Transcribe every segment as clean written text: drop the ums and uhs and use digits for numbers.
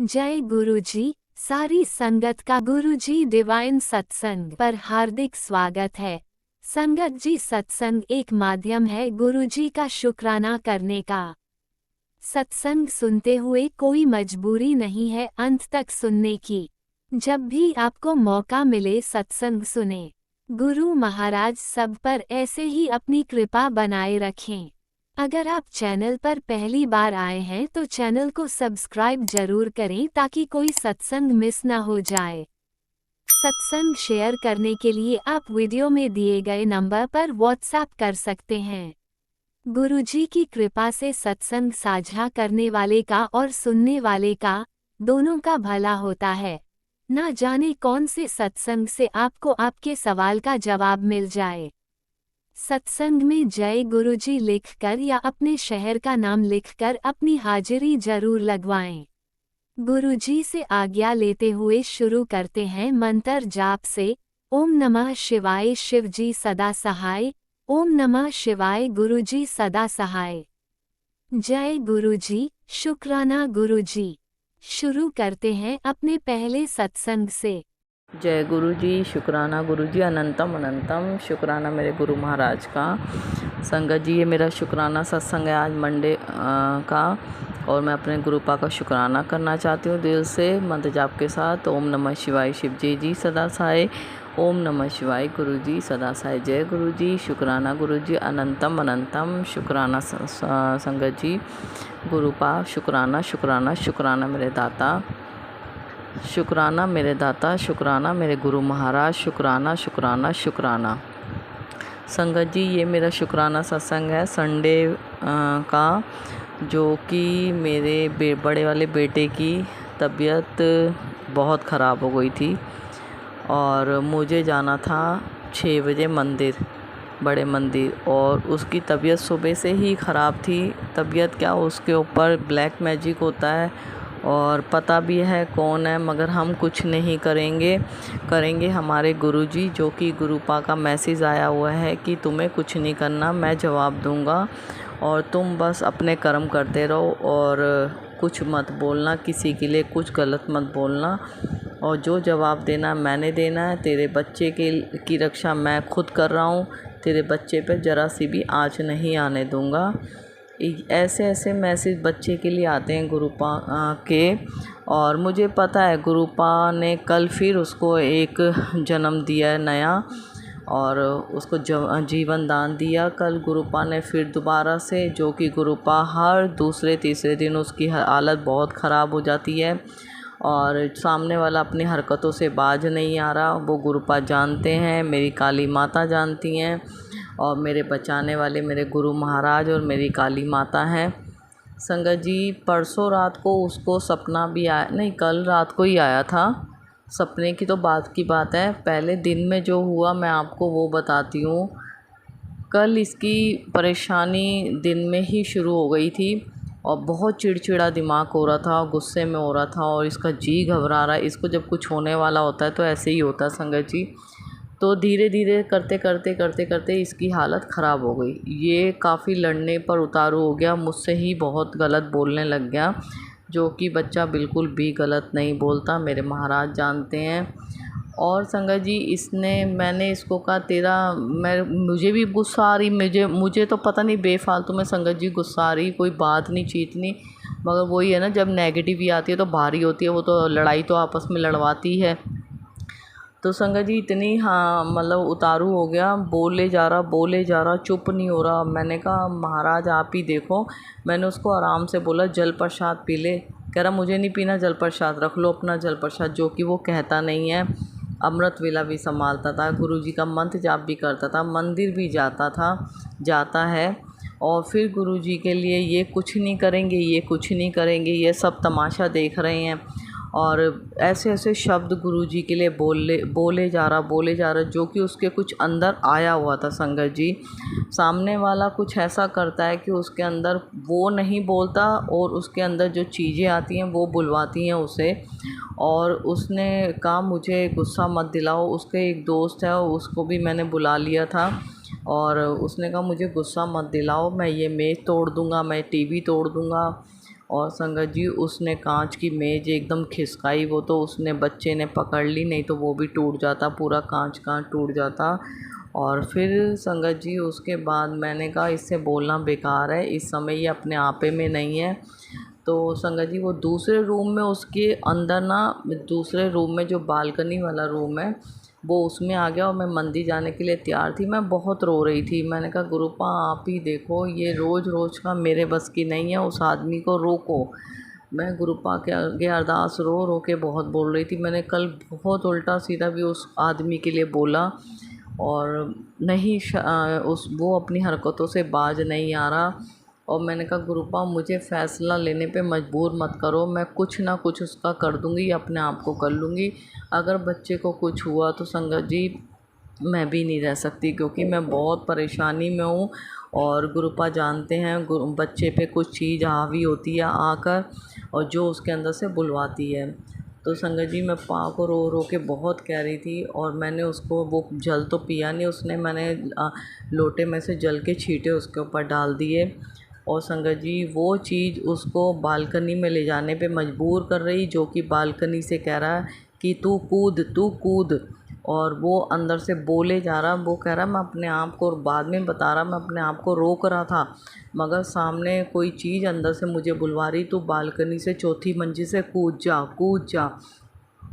जय गुरुजी। सारी संगत का गुरुजी डिवाइन सत्संग पर हार्दिक स्वागत है। संगत जी, सत्संग एक माध्यम है गुरुजी का शुक्राना करने का। सत्संग सुनते हुए कोई मजबूरी नहीं है अंत तक सुनने की। जब भी आपको मौका मिले सत्संग सुने। गुरु महाराज सब पर ऐसे ही अपनी कृपा बनाए रखें। अगर आप चैनल पर पहली बार आए हैं तो चैनल को सब्सक्राइब जरूर करें ताकि कोई सत्संग मिस ना हो जाए। सत्संग शेयर करने के लिए आप वीडियो में दिए गए नंबर पर व्हाट्सएप कर सकते हैं। गुरुजी की कृपा से सत्संग साझा करने वाले का और सुनने वाले का दोनों का भला होता है। ना जाने कौन से सत्संग से आपको आपके सवाल का जवाब मिल जाए। सत्संग में जय गुरुजी लिखकर या अपने शहर का नाम लिखकर अपनी हाजिरी जरूर लगवाएं। गुरुजी से आज्ञा लेते हुए शुरू करते हैं मंत्र जाप से। ओम नमः शिवाय शिवजी सदा सहाय। ओम नमः शिवाय गुरुजी सदा सहाय। जय गुरुजी, शुक्राना गुरुजी। शुरू करते हैं अपने पहले सत्संग से। जय गुरु जी, शुक्राना गुरु जी, अनंतम अनंतम शुक्राना मेरे गुरु महाराज का। संगत जी, ये मेरा शुक्राना सत्संग है आज मंडे का, और मैं अपने गुरुपा का शुक्राना करना चाहती हूँ दिल से मंत्र जाप के साथ। ओम नमः शिवाय शिव जी सदा सहाय। ओम नमः शिवाय गुरु जी सदा सहाय। जय गुरु जी, शुक्राना गुरु जी, अनंतम अनंतम शुक्राना संगत जी। गुरुपा शुक्राना शुक्राना शुक्राना मेरे दाता, शुक्राना मेरे दाता, शुक्राना मेरे गुरु महाराज, शुक्राना शुक्राना शुक्राना। संगत जी, ये मेरा शुक्राना सत्संग है संडे का, जो कि मेरे बड़े वाले बेटे की तबीयत बहुत ख़राब हो गई थी और मुझे जाना था 6 बजे मंदिर, बड़े मंदिर, और उसकी तबीयत सुबह से ही ख़राब थी। तबीयत क्या, उसके ऊपर ब्लैक मैजिक होता है और पता भी है कौन है, मगर हम कुछ नहीं करेंगे हमारे गुरुजी, जो कि गुरुपा का मैसेज आया हुआ है कि तुम्हें कुछ नहीं करना, मैं जवाब दूंगा और तुम बस अपने कर्म करते रहो और कुछ मत बोलना, किसी के लिए कुछ गलत मत बोलना, और जो जवाब देना मैंने देना है। तेरे बच्चे की रक्षा मैं खुद कर रहा हूँ, तेरे बच्चे पे ज़रा सी भी आँच नहीं आने दूंगा। ऐसे ऐसे मैसेज बच्चे के लिए आते हैं गुरुपा के, और मुझे पता है गुरुपा ने कल फिर उसको एक जन्म दिया है नया, और उसको जीवन दान दिया कल गुरुपा ने फिर दोबारा से, जो कि गुरुपा हर दूसरे तीसरे दिन उसकी हालत बहुत ख़राब हो जाती है और सामने वाला अपनी हरकतों से बाज नहीं आ रहा। वो गुरुपा जानते हैं, मेरी काली माता जानती हैं, और मेरे बचाने वाले मेरे गुरु महाराज और मेरी काली माता हैं। संगत जी, परसों रात को उसको सपना भी आया, नहीं कल रात को ही आया था। सपने की तो बात की बात है, पहले दिन में जो हुआ मैं आपको वो बताती हूँ। कल इसकी परेशानी दिन में ही शुरू हो गई थी और बहुत चिड़चिड़ा दिमाग हो रहा था, गुस्से में हो रहा था और इसका जी घबरा रहा है। इसको जब कुछ होने वाला होता है तो ऐसे ही होता है संगत जी। तो धीरे धीरे करते इसकी हालत ख़राब हो गई। ये काफ़ी लड़ने पर उतारू हो गया, मुझसे ही बहुत गलत बोलने लग गया, जो कि बच्चा बिल्कुल भी गलत नहीं बोलता, मेरे महाराज जानते हैं। और संगत जी, मैंने इसको कहा मुझे भी गुस्सा आ रही, मुझे तो पता नहीं बेफालतू में संगत जी गुस्सा आ रही, कोई बात नहीं चीत नहीं, मगर वही है ना, जब नेगेटिव भी आती है तो भारी होती है, वो तो लड़ाई तो आपस में लड़वाती है। तो संगत जी इतनी, हाँ मतलब उतारू हो गया, बोले जा रहा, चुप नहीं हो रहा। मैंने कहा महाराज आप ही देखो, मैंने उसको आराम से बोला जल प्रसाद पी ले, कह रहा मुझे नहीं पीना जल प्रसाद, रख लो अपना जल प्रसाद, जो कि वो कहता नहीं है। अमृत वेला भी संभालता था, गुरुजी का मंत्र जाप भी करता था, मंदिर भी जाता है, और फिर गुरुजी के लिए ये कुछ नहीं करेंगे, ये सब तमाशा देख रहे हैं, और ऐसे ऐसे शब्द गुरुजी के लिए बोले जा रहा, जो कि उसके कुछ अंदर आया हुआ था संगत जी। सामने वाला कुछ ऐसा करता है कि उसके अंदर वो नहीं बोलता और उसके अंदर जो चीज़ें आती हैं वो बुलवाती हैं उसे। और उसने कहा मुझे गुस्सा मत दिलाओ, उसके एक दोस्त है उसको भी मैंने बुला लिया था, और उसने कहा मुझे गुस्सा मत दिलाओ, मैं ये मेज़ तोड़ दूँगा, मैं टीवी तोड़ दूँगा, और संगत जी उसने कांच की मेज़ एकदम खिसकाई, वो तो उसने बच्चे ने पकड़ ली, नहीं तो वो भी टूट जाता, पूरा कांच का टूट जाता। और फिर संगत जी उसके बाद मैंने कहा इससे बोलना बेकार है, इस समय ये अपने आपे में नहीं है। तो संगत जी वो दूसरे रूम में, उसके अंदर ना, दूसरे रूम में जो बालकनी वाला रूम है वो उसमें आ गया और मैं मंदिर जाने के लिए तैयार थी। मैं बहुत रो रही थी। मैंने कहा गुरुपा आप ही देखो, ये रोज़ रोज़ का मेरे बस की नहीं है, उस आदमी को रोको। मैं गुरुपा के आगे अरदास रो रो के बहुत बोल रही थी। मैंने कल बहुत उल्टा सीधा भी उस आदमी के लिए बोला और नहीं उस वो अपनी हरकतों से बाज नहीं आ रहा। और मैंने कहा गुरुपा मुझे फ़ैसला लेने पे मजबूर मत करो, मैं कुछ ना कुछ उसका कर दूँगी, अपने आप को कर लूँगी। अगर बच्चे को कुछ हुआ तो संगत जी मैं भी नहीं रह सकती, क्योंकि मैं बहुत परेशानी में हूँ। और गुरुपा जानते हैं बच्चे पे कुछ चीज़ हावी होती है आकर, और जो उसके अंदर से बुलवाती है। तो संगत जी मैं पा को रो रो के बहुत कह रही थी, और मैंने उसको वो जल तो पिया नहीं उसने, मैंने लोटे में से जल के छींटे उसके ऊपर डाल दिए। और संगत जी वो चीज़ उसको बालकनी में ले जाने पे मजबूर कर रही, जो कि बालकनी से कह रहा है कि तू कूद तू कूद। और वो अंदर से बोले जा रहा, वो कह रहा मैं अपने आप को, और बाद में बता रहा मैं अपने आप को रोक रहा था, मगर सामने कोई चीज़ अंदर से मुझे बुलवा रही, तू बालकनी से चौथी मंजिल से कूद जा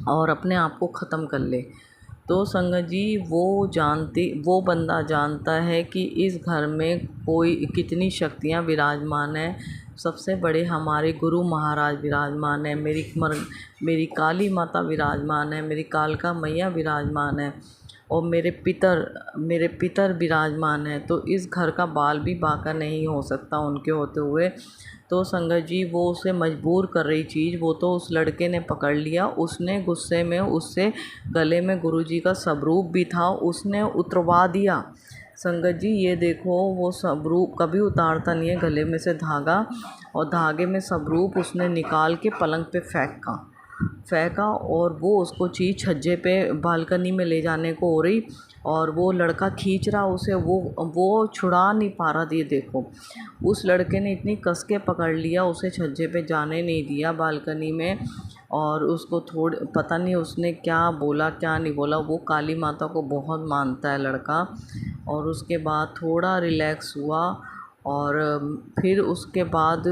और अपने आप को ख़त्म कर ले। तो संगत जी वो बंदा जानता है कि इस घर में कोई कितनी शक्तियाँ विराजमान हैं। सबसे बड़े हमारे गुरु महाराज विराजमान है, मेरी काली माता विराजमान है, मेरी कालका मैया विराजमान है, और मेरे पितर विराजमान हैं। तो इस घर का बाल भी बांका नहीं हो सकता उनके होते हुए। तो संगत जी वो उसे मजबूर कर रही चीज़, वो तो उस लड़के ने पकड़ लिया, उसने गुस्से में उससे गले में गुरुजी का स्वरूप भी था, उसने उतरवा दिया। संगत जी ये देखो, वो स्वरूप कभी उतारता नहीं है गले में से धागा, और धागे में स्वरूप उसने निकाल के पलंग पे फेंका और वो उसको चीज़ छज्जे पे बालकनी में ले जाने को हो रही, और वो लड़का खींच रहा उसे, वो छुड़ा नहीं पा रहा। ये देखो उस लड़के ने इतनी कस के पकड़ लिया, उसे छज्जे पे जाने नहीं दिया बालकनी में। और उसको थोड़े पता नहीं उसने क्या बोला क्या नहीं बोला, वो काली माता को बहुत मानता है लड़का। और उसके बाद थोड़ा रिलैक्स हुआ, और फिर उसके बाद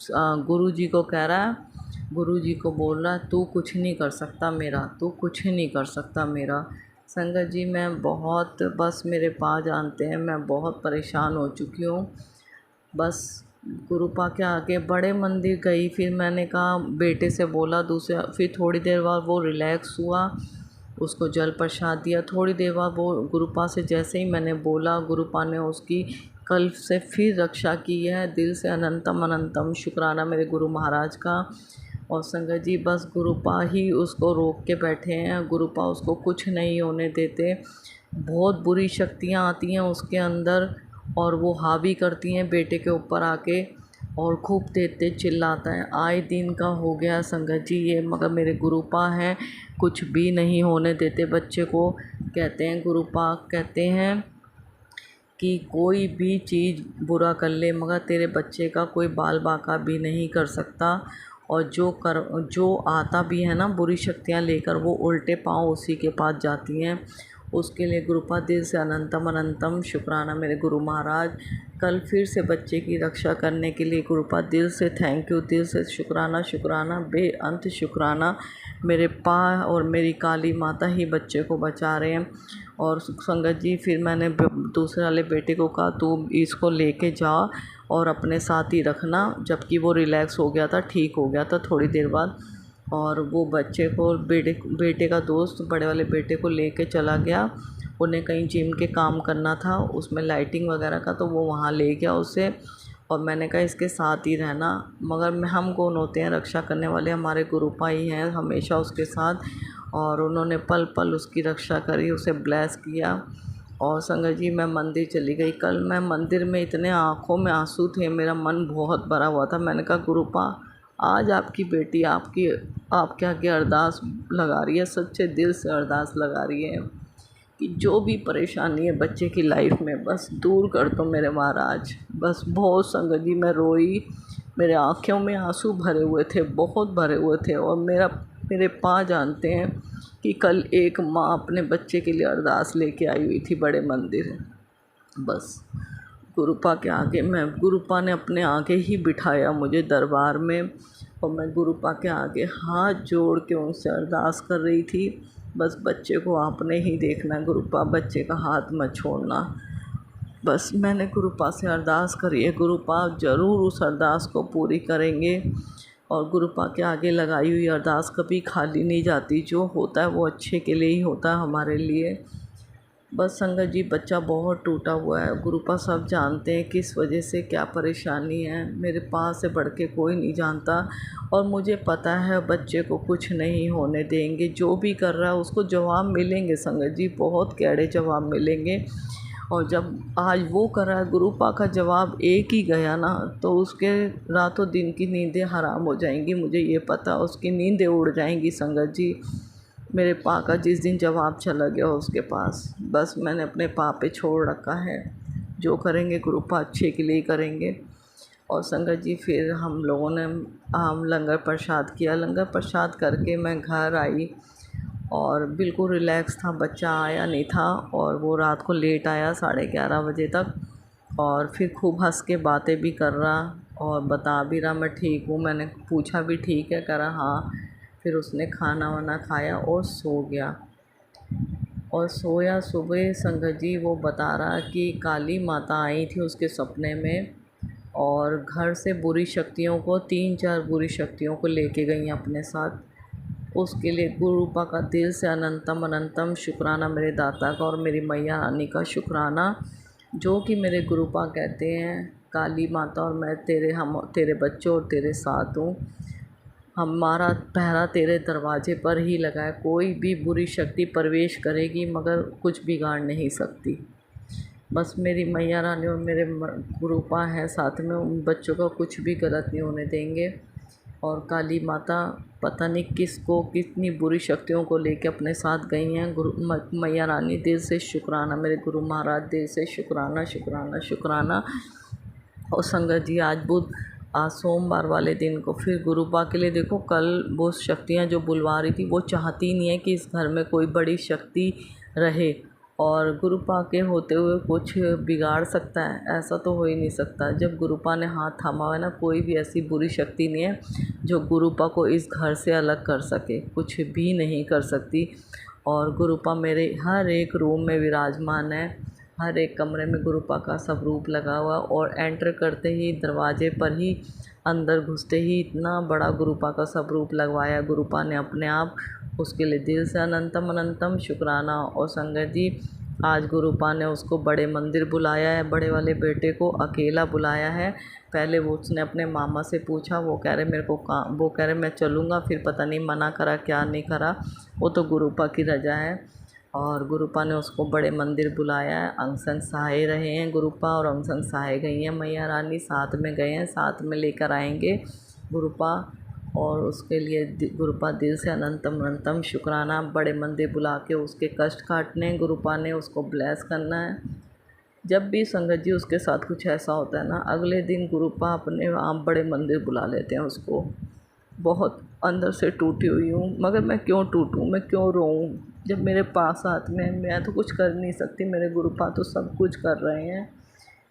गुरुजी को कह रहा है, गुरुजी को बोल रहा है तू कुछ नहीं कर सकता मेरा, तू कुछ नहीं कर सकता मेरा। संगत जी मैं बहुत, बस मेरे पा जानते हैं मैं बहुत परेशान हो चुकी हूँ। बस गुरुपा के आगे बड़े मंदिर गई, फिर मैंने कहा बेटे से बोला दूसरे, फिर थोड़ी देर बाद वो रिलैक्स हुआ, उसको जल प्रसाद दिया। थोड़ी देर बाद वो गुरुपा से जैसे ही मैंने बोला, गुरुपा ने उसकी कल से फिर रक्षा की है। दिल से अनंतम अनंतम शुक्राना मेरे गुरु महाराज का। और संगत जी बस गुरुपा ही उसको रोक के बैठे हैं, गुरुपा उसको कुछ नहीं होने देते। बहुत बुरी शक्तियाँ आती हैं उसके अंदर, और वो हावी करती हैं बेटे के ऊपर आके, और खूब तेज तेज चिल्लाता है। आए दिन का हो गया संगत जी ये, मगर मेरे गुरुपा हैं, कुछ भी नहीं होने देते बच्चे को। कहते हैं गुरुपा कहते हैं कि कोई भी चीज़ बुरा कर ले, मगर तेरे बच्चे का कोई बाल बांका भी नहीं कर सकता। और जो आता भी है ना बुरी शक्तियाँ लेकर, वो उल्टे पाँव उसी के पास जाती हैं। उसके लिए गुरुपा दिल से अनंतम अनंतम शुक्राना मेरे गुरु महाराज। कल फिर से बच्चे की रक्षा करने के लिए गुरुपा दिल से थैंक यू, दिल से शुक्राना शुक्राना बेअंत शुक्राना। मेरे पा और मेरी काली माता ही बच्चे को बचा रहे हैं। और संगत जी फिर मैंने दूसरे वाले बेटे को कहा तू इसको लेके जा और अपने साथ ही रखना, जबकि वो रिलैक्स हो गया था, ठीक हो गया था थोड़ी देर बाद। और वो बच्चे को बेटे का दोस्त बड़े वाले बेटे को लेके चला गया, उन्हें कहीं जिम के काम करना था उसमें लाइटिंग वगैरह का, तो वो वहाँ ले गया उसे। और मैंने कहा इसके साथ ही रहना, मगर हम कौन होते हैं रक्षा करने वाले, हमारे गुरुपा ही हैं हमेशा उसके साथ। और उन्होंने पल पल उसकी रक्षा करी, उसे ब्लेस किया। और संगत जी मैं मंदिर चली गई। कल मैं मंदिर में इतने आँखों में आंसू थे, मेरा मन बहुत भरा हुआ था। मैंने कहा गुरुपा आज आपकी बेटी आपके आगे अरदास लगा रही है, सच्चे दिल से अरदास लगा रही है कि जो भी परेशानी है बच्चे की लाइफ में बस दूर कर दो मेरे महाराज। बस बहुत संगत जी मैं रोई, मेरे आँखों में आंसू भरे हुए थे, बहुत भरे हुए थे। और मेरे पाँ जानते हैं कि कल एक माँ अपने बच्चे के लिए अरदास लेके आई हुई थी बड़े मंदिर। बस गुरुपा के आगे गुरुपा ने अपने आगे ही बिठाया मुझे दरबार में, और मैं गुरुपा के आगे हाथ जोड़ के उनसे अरदास कर रही थी, बस बच्चे को आपने ही देखना है गुरुपा, बच्चे का हाथ मत छोड़ना। बस मैंने गुरुपा से अरदास करी है, गुरुपा ज़रूर उस अरदास को पूरी करेंगे। और गुरुपा के आगे लगाई हुई अरदास कभी खाली नहीं जाती, जो होता है वो अच्छे के लिए ही होता है हमारे लिए। बस संगत जी, बच्चा बहुत टूटा हुआ है, गुरुपा सब जानते हैं किस वजह से क्या परेशानी है, मेरे पास से बढ़ के कोई नहीं जानता। और मुझे पता है बच्चे को कुछ नहीं होने देंगे, जो भी कर रहा है उसको जवाब मिलेंगे संगत जी, बहुत कड़े जवाब मिलेंगे। और जब आज वो कर रहा है, गुरुपा का जवाब एक ही गया ना, तो उसके रातों दिन की नींदें हराम हो जाएंगी, मुझे ये पता, उसकी नींदें उड़ जाएंगी संगत जी। मेरे पा का जिस दिन जवाब चला गया उसके पास, बस मैंने अपने पा पे छोड़ रखा है, जो करेंगे गुरुपा अच्छे के लिए करेंगे। और संगत जी फिर हम लोगों ने लंगर प्रसाद किया, लंगर प्रसाद करके मैं घर आई और बिल्कुल रिलैक्स था, बच्चा आया नहीं था और वो रात को लेट आया 11:30 बजे तक, और फिर खूब हंस के बातें भी कर रहा और बता भी रहा मैं ठीक हूँ। मैंने पूछा भी ठीक है, कह रहा हाँ। फिर उसने खाना वाना खाया और सो गया। और सोया सुबह संगत जी वो बता रहा कि काली माता आई थी उसके सपने में, और घर से बुरी शक्तियों को 3-4 बुरी शक्तियों को लेके गई अपने साथ। उसके लिए गुरुपा का दिल से अनंतम अनंतम शुक्राना मेरे दाता का और मेरी मैया रानी का शुक्राना, जो कि मेरे गुरुपा कहते हैं काली माता और मैं तेरे बच्चों और तेरे साथ हूँ। हमारा पहरा तेरे दरवाजे पर ही लगा है, कोई भी बुरी शक्ति प्रवेश करेगी मगर कुछ बिगाड़ नहीं सकती। बस मेरी मैया रानी और मेरे गुरुपा हैं साथ में, उन बच्चों का कुछ भी गलत नहीं होने देंगे। और काली माता पता नहीं किसको कितनी बुरी शक्तियों को लेके अपने साथ गई हैं। मैया रानी दिल से शुक्राना, मेरे गुरु महाराज दिल से शुक्राना शुक्राना शुक्राना। और संगत जी आज सोमवार वाले दिन को फिर गुरुपा के लिए देखो, कल वो शक्तियाँ जो बुलवा रही थी वो चाहती नहीं है कि इस घर में कोई बड़ी शक्ति रहे, और गुरुपा के होते हुए कुछ बिगाड़ सकता है, ऐसा तो हो ही नहीं सकता। जब गुरुपा ने हाथ थामा हुआ है ना, कोई भी ऐसी बुरी शक्ति नहीं है जो गुरुपा को इस घर से अलग कर सके, कुछ भी नहीं कर सकती। और गुरुपा मेरे हर एक रूम में विराजमान है, हर एक कमरे में गुरुपा का स्वरूप लगा हुआ, और एंटर करते ही दरवाजे पर ही अंदर घुसते ही इतना बड़ा गुरुपा का स्वरूप लगवाया गुरुपा ने अपने आप, उसके लिए दिल से अनंतम अनंतम शुक्राना। और संगत जी आज गुरुपा ने उसको बड़े मंदिर बुलाया है, बड़े वाले बेटे को अकेला बुलाया है। पहले वो उसने अपने मामा से पूछा, वो कह रहे मेरे को काम, वो कह रहे मैं चलूँगा, फिर पता नहीं मना करा क्या नहीं करा, वो तो गुरुपा की रजा है। और गुरुपा ने उसको बड़े मंदिर बुलाया है, अंग संग सहाय रहे हैं गुरुपा, और अंग संग सहाय गई हैं मैया रानी, साथ में गए हैं, साथ में लेकर आएंगे गुरुपा। और उसके लिए गुरुपा दिल से अनंतम अनंतम शुक्राना, बड़े मंदिर बुला के उसके कष्ट काटने, गुरुपा ने उसको ब्लेस करना है। जब भी संगत जी उसके साथ कुछ ऐसा होता है ना, अगले दिन गुरुपा अपने आप बड़े मंदिर बुला लेते हैं उसको। बहुत अंदर से टूटी हुई हूँ, मगर मैं क्यों टूटूँ, मैं क्यों रोऊँ, जब मेरे पास हाथ में मैं तो कुछ कर नहीं सकती, मेरे गुरुपा तो सब कुछ कर रहे हैं।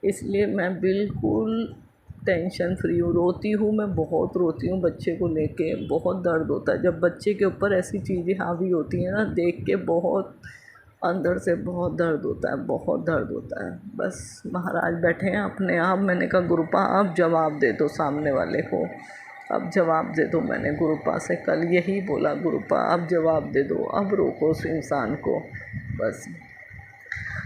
इसलिए मैं बिल्कुल टेंशन फ्री हूँ। रोती हूँ, मैं बहुत रोती हूँ बच्चे को लेके, बहुत दर्द होता है जब बच्चे के ऊपर ऐसी चीज़ें हावी होती हैं ना, देख के बहुत अंदर से बहुत दर्द होता है, बहुत दर्द होता है। बस महाराज बैठे हैं अपने आप, मैंने कहा गुरुपा अब जवाब दे दो सामने वाले को, अब जवाब दे दो। मैंने गुरुपा से कल यही बोला, गुरुपा अब जवाब दे दो, अब रोको उस इंसान को। बस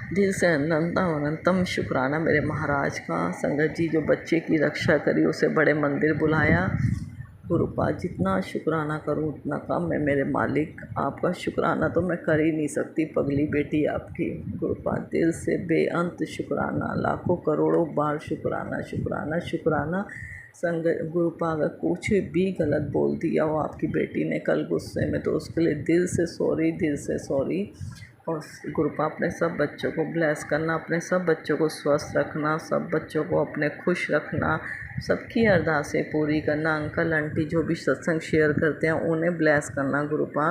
दिल से अनंतम अनंतम शुक्राना मेरे महाराज का। संगत जी जो बच्चे की रक्षा करी, उसे बड़े मंदिर बुलाया, गुरुपा जितना शुक्राना करूं उतना कम है मेरे मालिक, आपका शुक्राना तो मैं कर ही नहीं सकती, पगली बेटी आपकी। गुरुपा दिल से बेअंत शुक्राना, लाखों करोड़ों बार शुक्राना शुक्राना शुक्राना। संगत गुरुपा अगर कुछ भी गलत बोल दिया हो आपकी बेटी ने कल गुस्से में, तो उसके लिए दिल से सॉरी, दिल से सॉरी। और गुरुपा अपने सब बच्चों को ब्लेस करना, अपने सब बच्चों को स्वस्थ रखना, सब बच्चों को अपने खुश रखना, सबकी अरदासें पूरी करना। अंकल आंटी जो भी सत्संग शेयर करते हैं उन्हें ब्लेस करना गुरुपा,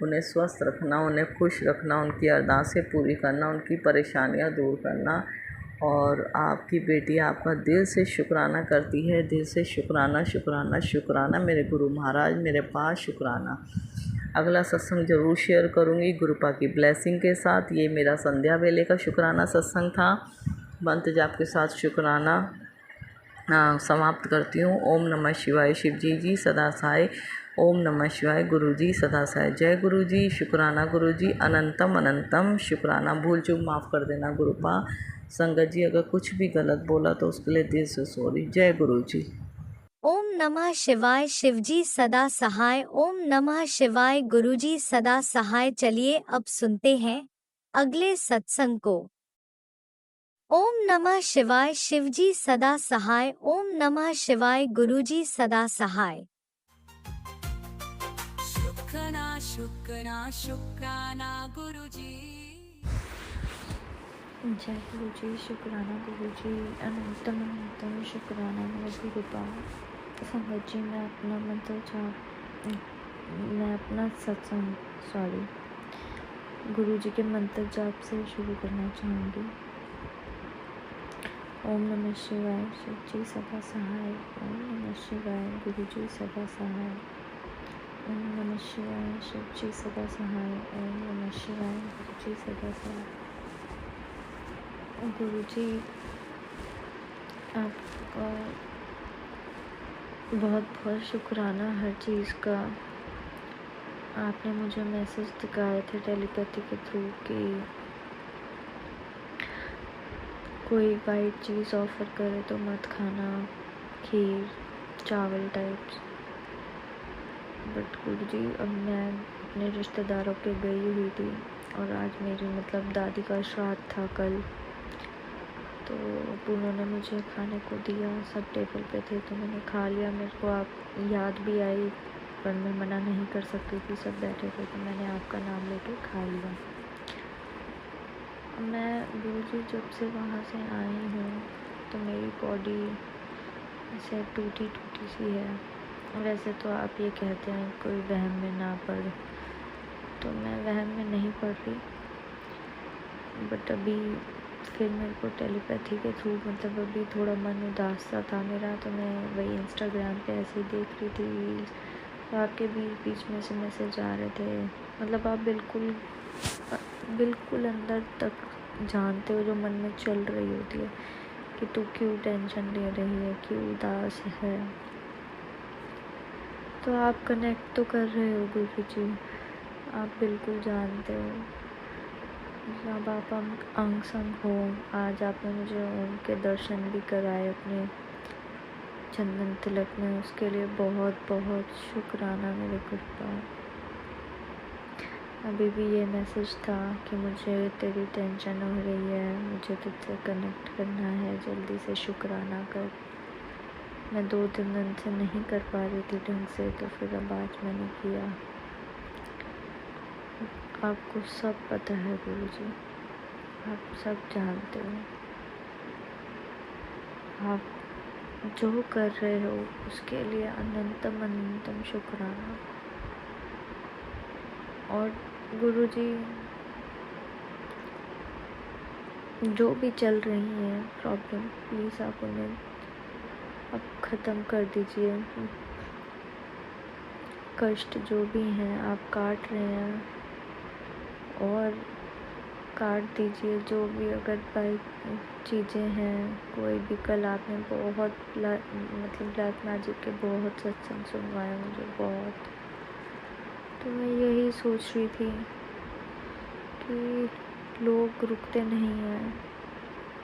उन्हें स्वस्थ रखना, उन्हें खुश रखना, उनकी अरदासें पूरी करना, उनकी परेशानियां दूर करना। और आपकी बेटी आपका दिल से शुक्राना करती है, दिल से शुक्राना शुक्राना शुक्राना मेरे गुरु महाराज, मेरे पास शुक्राना। अगला सत्संग ज़रूर शेयर करूँगी गुरुपा की ब्लेसिंग के साथ। ये मेरा संध्या वेले का शुक्राना सत्संग था। मंत्र जाप के साथ शुक्राना समाप्त करती हूँ। ओम नमः शिवाय। शिव जी सदा सहाय। ओम नमः शिवाय। गुरु जी सदा सहाय। जय गुरु जी। शुक्राना गुरु जी। अनंतम अनंतम शुक्राना। भूल चूक माफ़ कर देना गुरुपा। संगत जी अगर कुछ भी गलत बोला तो उसके लिए दिल से सॉरी। जय गुरु जी। ओम नमः शिवाय। शिवजी सदा सहाय। ओम नमः शिवाय। गुरुजी सदा सहाय। चलिए अब सुनते हैं अगले सत्संग को। ओम नमः शिवाय। शिवजी सदा सहाय। ओम नमः शिवाय। गुरुजी सदा सहाय। शुक्राना शुक्राना शुक्राना गुरुजी। जय गुरु जी। शुक्राना गुरु जी। अनंतम अनंतम शुक्राना मेरे गुरुपा। संगत जी मैं अपना मंत्र जाप, मैं अपना सत्संग गुरु जी के मंत्र जाप से शुरू करना चाहूँगी। ओम नमः शिवाय। शिव जी सदा सहाय। ओम नमः शिवाय। गुरु जी सदा सहाय। ओम नमः शिवाय। शिव जी सदा सहाय। ओम नमः शिवाय। गुरु जी सदा सहाय। गुरु जी आपका बहुत बहुत शुक्राना हर चीज़ का। आपने मुझे मैसेज दिखाए थे टेलीपैथी के थ्रू कि कोई वाइट चीज़ ऑफ़र करे तो मत खाना, खीर चावल टाइप्स। बट गुरु जी अब मैं अपने रिश्तेदारों के गई हुई थी और आज मेरी दादी का श्राद्ध था कल, तो उन्होंने मुझे खाने को दिया। सब टेबल पे थे तो मैंने खा लिया। मेरे को आप याद भी आई पर मैं मना नहीं कर सकती थी, सब बैठे थे तो मैंने आपका नाम लेके खा लिया। मैं गुरुजी जब से वहाँ से आई हूँ तो मेरी बॉडी ऐसे टूटी टूटी सी है। वैसे तो आप ये कहते हैं कोई वहम में ना पड़े, तो मैं वहम में नहीं पड़ रही। बट अभी फिर मेरे को टेलीपैथी के थ्रू अभी थोड़ा मन उदास सा था मेरा, तो मैं वही इंस्टाग्राम पे ऐसे ही देख रही थी रील्स, तो आपके बीच में से मैसेज आ रहे थे। आप बिल्कुल अंदर तक जानते हो जो मन में चल रही होती है कि तू क्यों टेंशन ले रही है, क्यों उदास है। तो आप कनेक्ट तो कर रहे हो गुरु जी, आप बिल्कुल जानते हो। जब आप अंग संग हो, आज आपने मुझे उनके दर्शन भी कराए अपने चंदन तिलक में, उसके लिए बहुत बहुत शुक्राना मेरे गुरुपा। अभी भी ये मैसेज था कि मुझे तेरी टेंशन हो रही है, मुझे तुझसे कनेक्ट करना है, जल्दी से शुक्राना कर। मैं 2-3 दिन से नहीं कर पा रही थी ढंग से, तो फिर अब आज मैंने किया। आपको सब पता है गुरुजी, आप सब जानते हो। आप जो कर रहे हो उसके लिए अनंतम अनंतम शुक्राना। और गुरुजी जो भी चल रही हैं प्रॉब्लम, प्लीज़ आप उन्हें अब ख़त्म कर दीजिए। कष्ट जो भी हैं आप काट रहे हैं और काट दीजिए। जो भी अगर बाई चीज़ें हैं, कोई भी, कल आपने बहुत ब्लैक मैजिक के बहुत सत्संग सुनवाए मुझे बहुत। तो मैं यही सोच रही थी कि लोग रुकते नहीं हैं।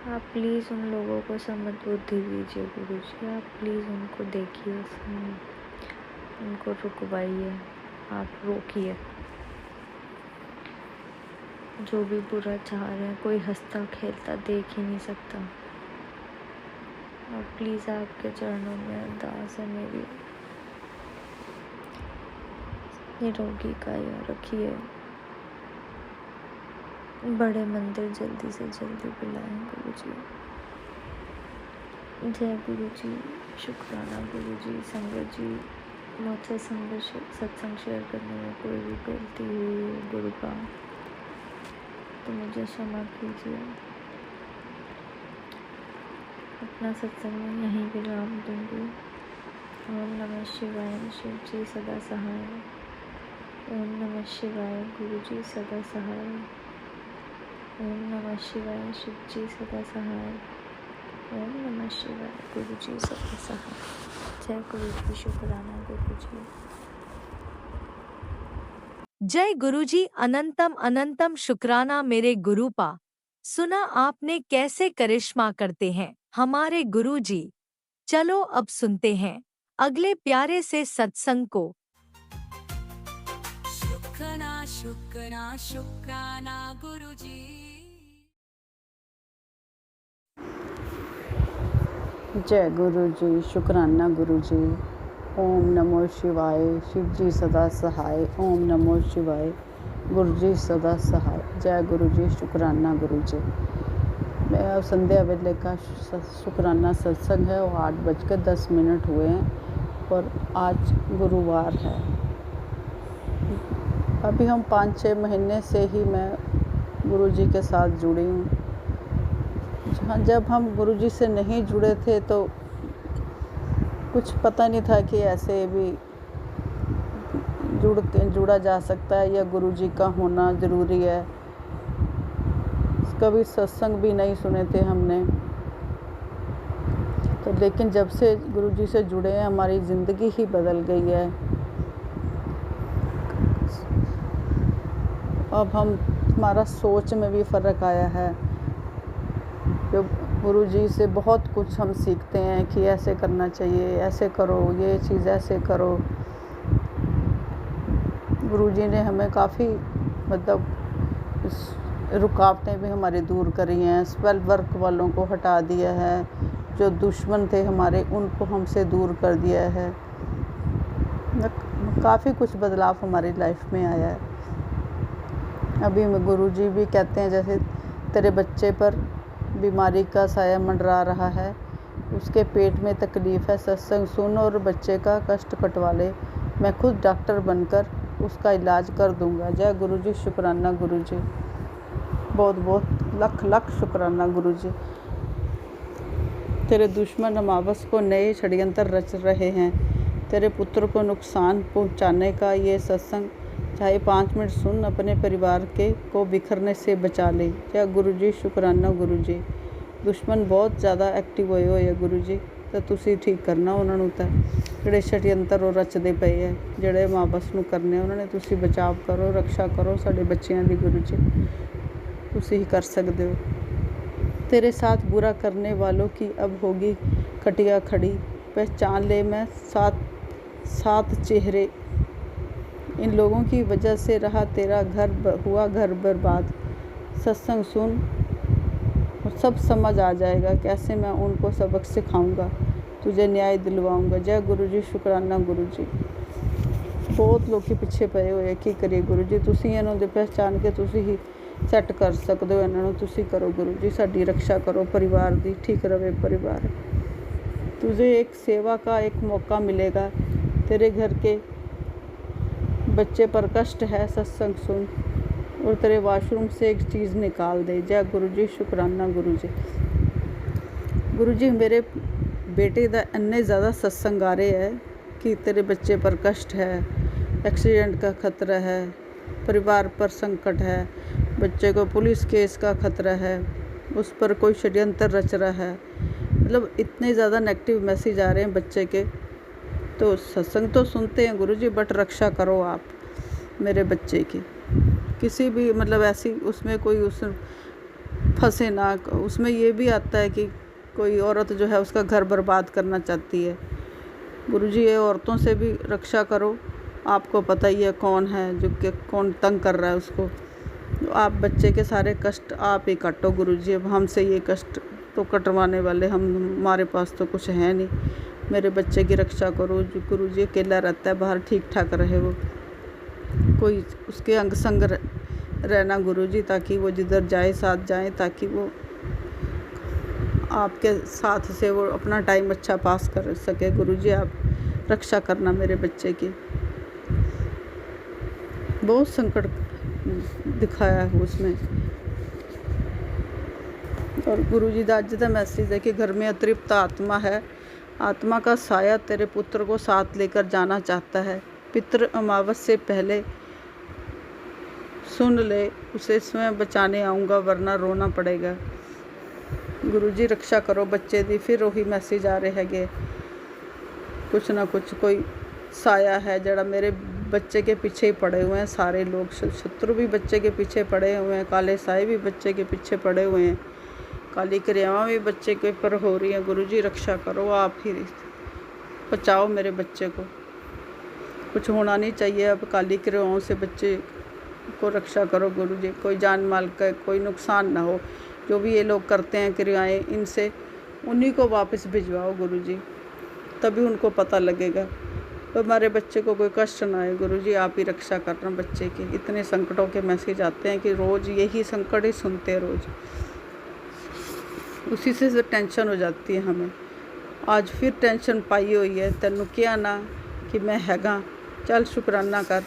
आप प्लीज़ उन लोगों को समझबुद्धि दीजिए गुरुजी, आप प्लीज़ उनको देखिए, उनको रुकवाइए, आप रोकिए। जो भी बुरा चाह रहे हैं, कोई हंसता खेलता देख ही नहीं सकता। और प्लीज़ आपके चरणों में अरदास है मेरी, निरोगी काया रखिए। बड़े मंदिर जल्दी से जल्दी बुलाएं गुरु जी। जय गुरु जी। शुक्राना गुरु जी। संगत जी, मुझसे सत्संग शेयर करने में कोई भी गलती हुई है गुरु का तो मुझे क्षमा कीजिए। अपना सत्संग में यहीं विराम दूंगी। ओम नमः शिवाय। शिव जी सदा सहाय। ओम नमः शिवाय। गुरु जी सदा सहाय। ओम नमः शिवाय। शिव जी सदा सहाय। ओम नमः शिवाय। गुरु जी सदा सहाय। जय गुरु जी। शुक्राना गुरु जी। जय गुरुजी। अनंतम अनंतम शुक्राना मेरे गुरुपा। सुना आपने कैसे करिश्मा करते हैं हमारे गुरुजी। चलो अब सुनते हैं अगले प्यारे से सत्संग को। शुक्राना शुक्राना शुक्राना गुरुजी। जय गुरु जी। शुक्राना गुरु जी। ओम नमो शिवाय। शिव जी सदा सहाय। ओम नमो शिवाय। गुरु जी सदा सहाय। जय गुरु जी। शुक्राना गुरु जी। मैं अब संध्या वेले का शुक्राना सत्संग है और 8:10 हुए हैं और आज गुरुवार है। अभी हम 5-6 महीने से ही मैं गुरु जी के साथ जुड़ी हूँ। जब हम गुरु जी से नहीं जुड़े थे तो कुछ पता नहीं था कि ऐसे भी जुड़ा जा सकता है या गुरु जी का होना ज़रूरी है। कभी सत्संग भी नहीं सुने थे हमने तो, लेकिन जब से गुरु जी से जुड़े हैं हमारी ज़िंदगी ही बदल गई है। अब हमारा सोच में भी फ़र्क आया है। जो गुरु जी से बहुत कुछ हम सीखते हैं कि ऐसे करना चाहिए, ऐसे करो, ये चीज़ ऐसे करो। गुरु जी ने हमें काफ़ी रुकावटें भी हमारी दूर करी हैं। स्पेल वर्क वालों को हटा दिया है। जो दुश्मन थे हमारे उनको हमसे दूर कर दिया है। काफ़ी कुछ बदलाव हमारी लाइफ में आया है। अभी गुरु जी भी कहते हैं जैसे तेरे बच्चे पर बीमारी का साया मंडरा रहा है, उसके पेट में तकलीफ़ है, सत्संग सुन और बच्चे का कष्ट कटवा ले। मैं खुद डॉक्टर बनकर उसका इलाज कर दूंगा। जय गुरु जी। शुक्राना गुरु जी। बहुत बहुत लख लख शुक्राना गुरु जी। तेरे दुश्मन अमावस को नए षड्यंत्र रच रहे हैं। तेरे पुत्र को नुकसान पहुंचाने का ये सत्संग चाहे 5 मिनट सुन, अपने परिवार के को बिखरने से बचा ले। जय गुरु जी। शुक्राना गुरु जी। दुश्मन बहुत ज़्यादा एक्टिव होए होए गुरु जी, तो तुसी ठीक करना उन्होंने। तो ਜਿਹੜੇ षड्यंत्र ਉਹ ਰਚਦੇ ਪਏ ਹੈ, ਜਿਹੜੇ ਮਾਪਸ ਨੂੰ ਕਰਨੇ ਉਹਨਾਂ ਨੇ, ਤੁਸੀਂ ਬਚਾਅ ਕਰੋ, रक्षा करो ਸਾਡੇ ਬੱਚਿਆਂ ਦੀ गुरु जी। तुसी ही कर सकते हो। तेरे साथ बुरा करने वालों की अब होगी खटिया खड़ी। पहचान ले मैं 7 चेहरे। इन लोगों की वजह से रहा तेरा हुआ घर बर्बाद। सत्संग सुन और सब समझ आ जाएगा कैसे मैं उनको सबक सिखाऊंगा, तुझे न्याय दिलवाऊंगा। जय गुरु जी। शुक्राना गुरु जी। बहुत लोग पिछे पे हुए की करिए गुरु जी, तुसी इन्हों दे पहचान के तुसी ही सैट कर सकते हो। इन्हों तुसी करो गुरु जी, साडी रक्षा करो, परिवार दी ठीक रहे परिवार। तुझे एक सेवा का एक मौका मिलेगा। तेरे घर के बच्चे पर कष्ट है, सत्संग सुन और तेरे वॉशरूम से एक चीज़ निकाल दे। जय गुरु जी। शुक्राना गुरु जी। गुरु जी मेरे बेटे का इन्ने ज़्यादा सत्संग आ रहे हैं कि तेरे बच्चे पर कष्ट है, एक्सीडेंट का खतरा है, परिवार पर संकट है, बच्चे को पुलिस केस का खतरा है, उस पर कोई षड्यंत्र रच रहा है। मतलब इतने ज़्यादा नेगेटिव मैसेज आ रहे हैं बच्चे के। तो सत्संग तो सुनते हैं गुरु जी, बट रक्षा करो आप मेरे बच्चे की। किसी भी मतलब ऐसी उसमें कोई उस फंसे ना। उसमें ये भी आता है कि कोई औरत जो है उसका घर बर्बाद करना चाहती है। गुरु जी ये औरतों से भी रक्षा करो। आपको पता ही है कौन है जो कि कौन तंग कर रहा है उसको। तो आप बच्चे के सारे कष्ट आप ही काटो गुरु जी। अब हमसे ये कष्ट तो कटवाने वाले हमारे पास तो कुछ है नहीं। मेरे बच्चे की रक्षा करो जो गुरु जी। अकेला रहता है बाहर, ठीक ठाक रहे वो, कोई उसके अंग संग रहना गुरुजी, ताकि वो जिधर जाए साथ जाए, ताकि वो आपके साथ से वो अपना टाइम अच्छा पास कर सके। गुरुजी आप रक्षा करना मेरे बच्चे की। बहुत संकट दिखाया है उसमें। और गुरुजी का अज का मैसेज है कि घर में अतृप्त आत्मा है, आत्मा का साया तेरे पुत्र को साथ लेकर जाना चाहता है। पितृ अमावस से पहले सुन ले, उसे स्वयं बचाने आऊँगा वरना रोना पड़ेगा। गुरुजी रक्षा करो बच्चे दी। फिर वही मैसेज आ रहे हैगे, कुछ ना कुछ कोई साया है जड़ा मेरे बच्चे के पीछे ही पड़े हुए हैं। सारे लोग, शत्रु भी बच्चे के पीछे पड़े हुए हैं, काले साए भी बच्चे के पीछे पड़े हुए हैं, काली क्रियावां भी बच्चे के ऊपर हो रही हैं। गुरुजी रक्षा करो, आप ही बचाओ मेरे बच्चे को। कुछ होना नहीं चाहिए अब काली क्रियाओं से, बच्चे को रक्षा करो गुरुजी। कोई जान माल का कोई नुकसान ना हो। जो भी ये लोग करते हैं क्रियाएं, इनसे उन्हीं को वापस भिजवाओ गुरुजी, तभी उनको पता लगेगा। तो हमारे बच्चे को कोई कष्ट ना आए। गुरुजी आप ही रक्षा करना बच्चे की। इतने संकटों के मैसेज आते हैं कि रोज़ यही संकट ही सुनते हैं रोज़, उसी से टेंशन हो जाती है हमें। आज फिर टेंशन पाई हुई है, तेनू क्या ना कि मैं हैगा, चल शुकराना कर।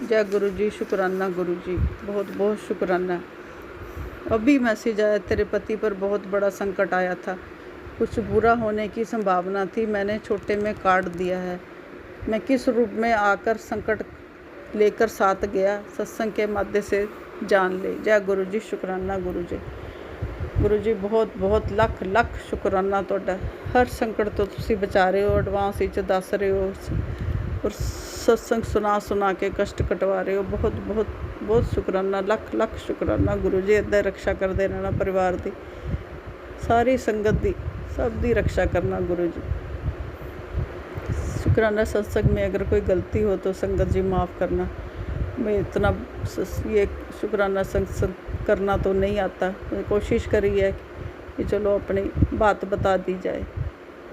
जय गुरुजी, शुकराना गुरुजी, बहुत बहुत शुकराना। अभी मैसेज आया, तेरे पति पर बहुत बड़ा संकट आया था, कुछ बुरा होने की संभावना थी, मैंने छोटे में काट दिया है। मैं किस रूप में आकर संकट लेकर साथ गया, सत्संग के माध्यम से जान ले। जय गुरुजी, शुकराना गुरुजी। गुरुजी बहुत बहुत लख लख शुकराना तुहाडा। हर संकट तो तुसी बचा रहे हो, एडवांस विच दस रहे हो और सत्संग सुना सुना के कष्ट कटवा रहे हो। बहुत बहुत बहुत शुकराना, लख लख शुकराना गुरुजी। इदां रक्षा करदे रहना परिवार दी, सारी संगत दी, सब दी रक्षा करना गुरुजी। शुकराना सत्संग में अगर कोई गलती हो तो संगत जी माफ़ करना। मैं इतना ये शुकराना सत्संग करना तो नहीं आता, कोशिश करी है कि चलो अपनी बात बता दी जाए।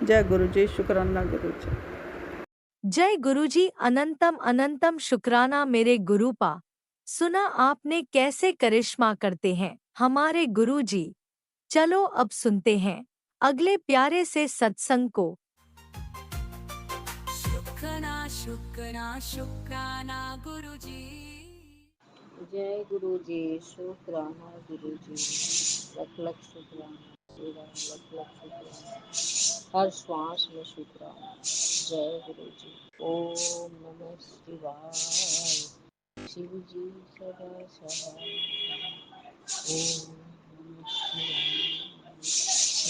जय गुरुजी, शुकराना गुरुजी। जय गुरुजी, अनंतम अनंतम शुक्राना मेरे गुरुपा। सुना आपने कैसे करिश्मा करते हैं हमारे गुरुजी। चलो अब सुनते हैं अगले प्यारे से सत्संग को। शुक्राना शुक्राना शुक्राना गुरुजी। जय गुरु जी, शुक्राना गुरु जी, लख लख शुक्राना तेरा, लख लख शुक्राना, हर श्वास में शुक्राना। जय गुरु जी। ओम नमः शिवाय, शिव जी सदा सहाय। ओम नमः शिवाय,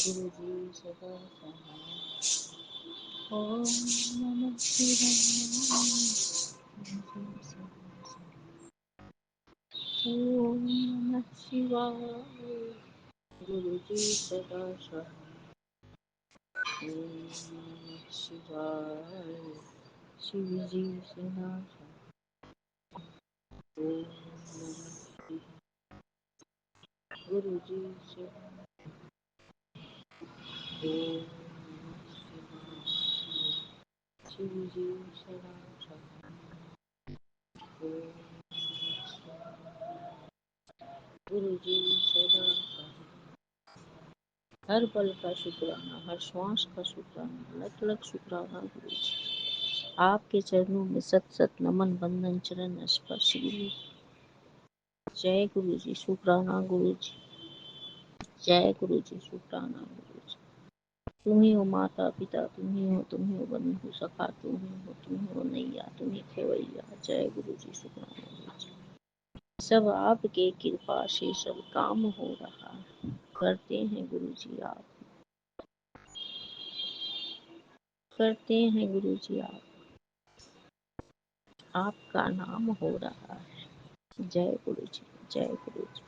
गुरु जी सदा सहाय। ओम नमः शिवाय, गुरु जी सदा सहाय। ओम नमः शिवाय, गुरु जी सदा सहाय। ओम नमः शिवाय, शिव जी सदा सहाय। ओम नमः शिवाय, गुरु जी सदा। ओम नमः शिवाय, शिव जी सदा सहाय। ओम नमः शिवाय, गुरु जी सदा सहाय। हर पल का शुक्राना, हर श्वास का शुक्राना, लख लख शुक्राना गुरु जी। आपके चरणों में सत सत नमन बंदन चरण स्पर्श गुरु। जय गुरु जी, शुक्राना गुरु जी। जय गुरु जी, शुक्राना गुरु जी। तुम ही हो माता पिता, तुम ही हो बंधु सखा, तुम ही हो नैया, तुम ही खेवैया। जय गुरु जी, शुक्राना गुरु जी। सब आपके कृपा से सब काम हो रहा है, करते हैं गुरु जी आप, करते हैं गुरु जी आप, आपका नाम हो रहा है। जय गुरु जी, जय गुरु जी।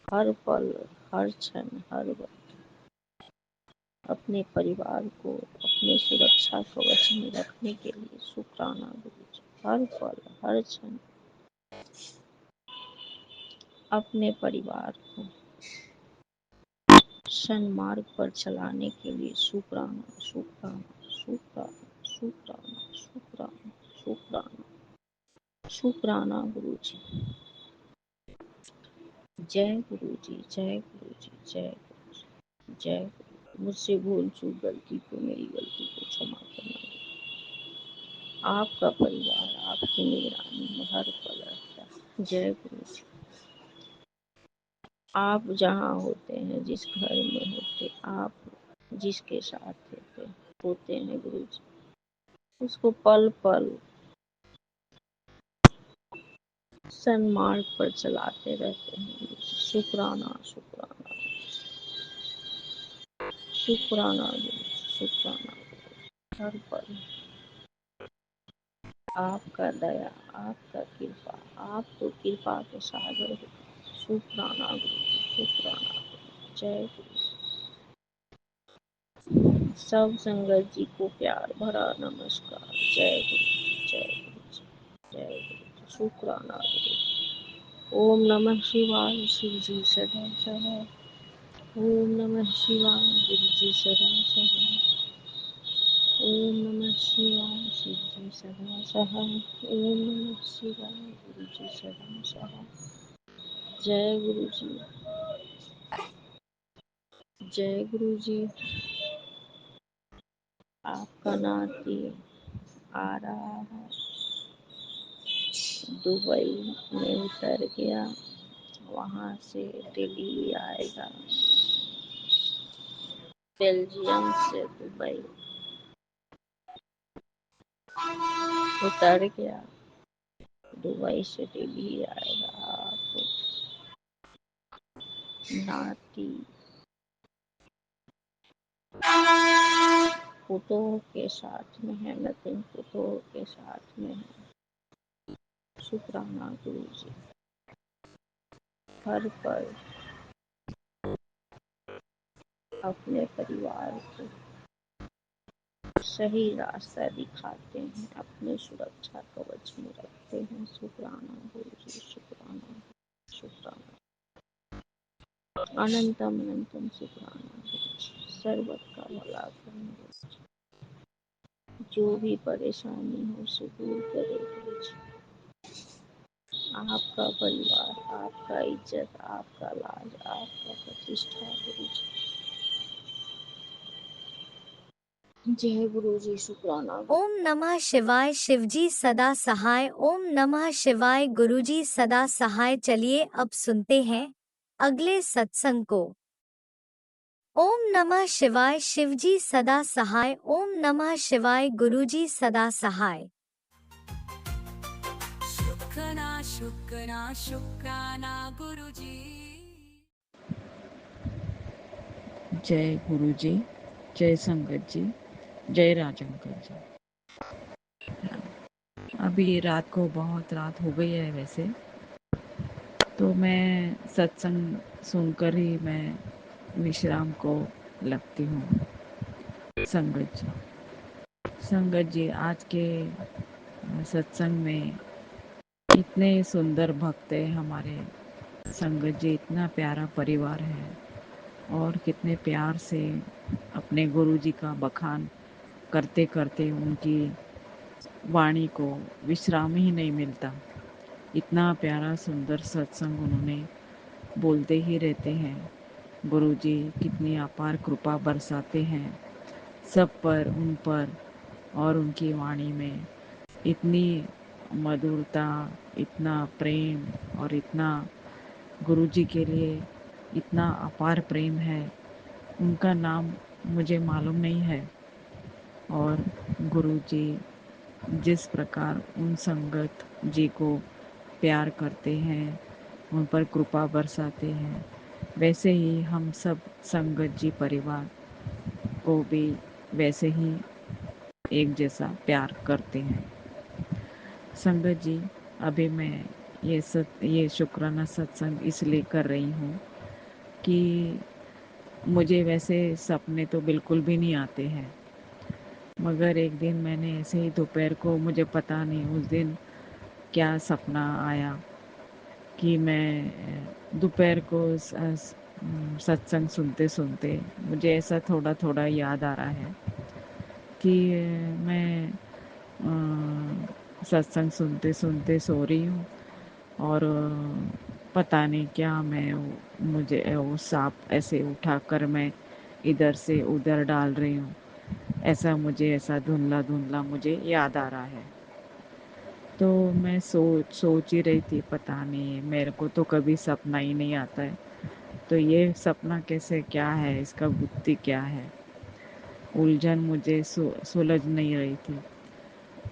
हर पल, हर क्षण, हर वक्त अपने परिवार को अपने सुरक्षा कवच में रखने के लिए शुक्राना गुरु जी। हर पल, हर क्षण अपने परिवार को सन्मार्ग पर चलाने के लिए शुक्राना शुक्राना शुक्राना शुक्राना शुक्राना शुक्राना शुक्राना गुरु जी। जय गुरु जी, जय गुरु जी, जय गुरु जी, जय गुरु। मुझसे भूल चूक गलती को, मेरी गलती को क्षमा करना। आपका परिवार आपकी निगरानी में हर पल रहता है। जय गुरु जी। आप जहाँ होते हैं, जिस घर में होते, आप जिसके साथ होते हैं गुरु जी, उसको पल पल सन्मार्ग पर चलाते रहते हैं गुरु जी। शुक्राना शुक्राना शुक्राना गुरु जी, शुक्राना हर पल। आपका दया, आपका कृपा, आप तो कृपा के सागर हो। शुक्राना गुरु जी, शुक्राना गुरु जी, जय गुरु जी। सब संगत जी को प्यार भरा नमस्कार। जय गुरु जी, जय गुरु जी, जय गुरु जी, शुक्राना गुरु जी। ओम नमः शिवाय, शिव जी सदा सहाय। ओम नमः शिवाय, गुरु जी सदा सहाय। ओम नमः शिवाय, शिव जी सदा सहाय। ओम नमः शिवाय, गुरु जी सदा सहाय। जय गुरु जी, जय गुरु जी। आपका नाती आ रहा है, दुबई में उतर गया, वहाँ से दिल्ली आएगा। बेल्जियम से दुबई उतर गया, दुबई से दिल्ली आएगा। आप नाती पुतोह के साथ में है, नतिन पुतोह के साथ में है। शुक्राना गुरु जी। हर पल अपने परिवार को सही रास्ता दिखाते हैं, अपने सुरक्षा कवच में रखते हैं। शुक्राना गुरु जी, शुक्राना शुक्राना अनंतम अनंतम शुक्राना गुरु जी। सर्वत का भला करें, जो भी परेशानी हो उसे दूर करे गुरु जी। आपका परिवार, आपका इज्जत, आपका लाज, आपका प्रतिष्ठा गुरु जी। जय गुरु जी, शुक्राना। ओम नमः शिवाय, शिवजी सदा सहाय। ओम नमः शिवाय, गुरुजी सदा सहाय। चलिए अब सुनते हैं अगले सत्संग को। ओम नमः शिवाय, शिवजी सदा सहाय। ओम नमः शिवाय, गुरुजी सदा सहाय। शुक्राना शुक्राना शुक्राना गुरु जी। जय गुरु जी, जय संगत जी, जय राजंकर जी। अभी रात को बहुत रात हो गई है वैसे, तो मैं सत्संग सुनकर ही मैं विश्राम को लगती हूँ। संगत जी आज के सत्संग में इतने सुंदर भक्त है हमारे। संगत जी इतना प्यारा परिवार है और कितने प्यार से अपने गुरु जी का बखान करते करते उनकी वाणी को विश्राम ही नहीं मिलता। इतना प्यारा सुंदर सत्संग उन्होंने बोलते ही रहते हैं। गुरु जी कितनी अपार कृपा बरसाते हैं सब पर, उन पर, और उनकी वाणी में इतनी मधुरता, इतना प्रेम और इतना गुरु जी के लिए इतना अपार प्रेम है। उनका नाम मुझे मालूम नहीं है, और गुरु जी जिस प्रकार उन संगत जी को प्यार करते हैं, उन पर कृपा बरसाते हैं, वैसे ही हम सब संगत जी परिवार को भी वैसे ही एक जैसा प्यार करते हैं। संगत जी अभी मैं ये शुक्राना सत्संग इसलिए कर रही हूँ कि मुझे वैसे सपने तो बिल्कुल भी नहीं आते हैं, मगर एक दिन मैंने ऐसे ही दोपहर को, मुझे पता नहीं उस दिन क्या सपना आया कि मैं दोपहर को सत्संग सुनते सुनते मुझे ऐसा थोड़ा थोड़ा याद आ रहा है कि मैं सत्संग सुनते सुनते सो रही हूँ और पता नहीं क्या मुझे वो सांप ऐसे उठाकर मैं इधर से उधर डाल रही हूँ। ऐसा धुंधला धुंधला मुझे याद आ रहा है। तो मैं सोच ही रही थी, पता नहीं मेरे को तो कभी सपना ही नहीं आता है, तो ये सपना कैसे, क्या है इसका गुत्थी, क्या है, उलझन मुझे सुलझ नहीं रही थी।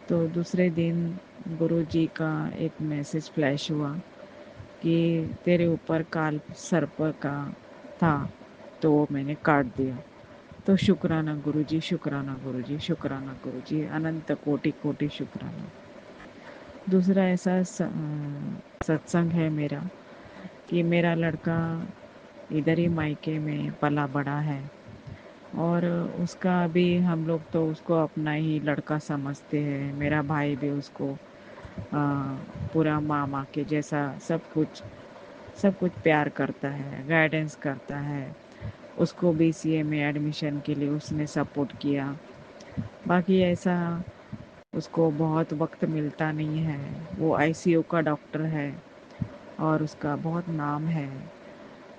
तो दूसरे दिन गुरुजी का एक मैसेज फ्लैश हुआ कि तेरे ऊपर काल सर्प का था, तो वो मैंने काट दिया। तो शुक्राना गुरुजी, शुक्राना गुरुजी, शुक्राना गुरुजी, अनंत कोटि कोटि शुक्राना। दूसरा ऐसा सत्संग है मेरा कि मेरा लड़का इधर ही मायके में पला बड़ा है, और उसका भी हम लोग तो उसको अपना ही लड़का समझते हैं। मेरा भाई भी उसको पूरा मामा के जैसा सब कुछ प्यार करता है, गाइडेंस करता है। उसको बीसीए में एडमिशन के लिए उसने सपोर्ट किया। बाकी ऐसा उसको बहुत वक्त मिलता नहीं है। वो आईसीयू का डॉक्टर है और उसका बहुत नाम है।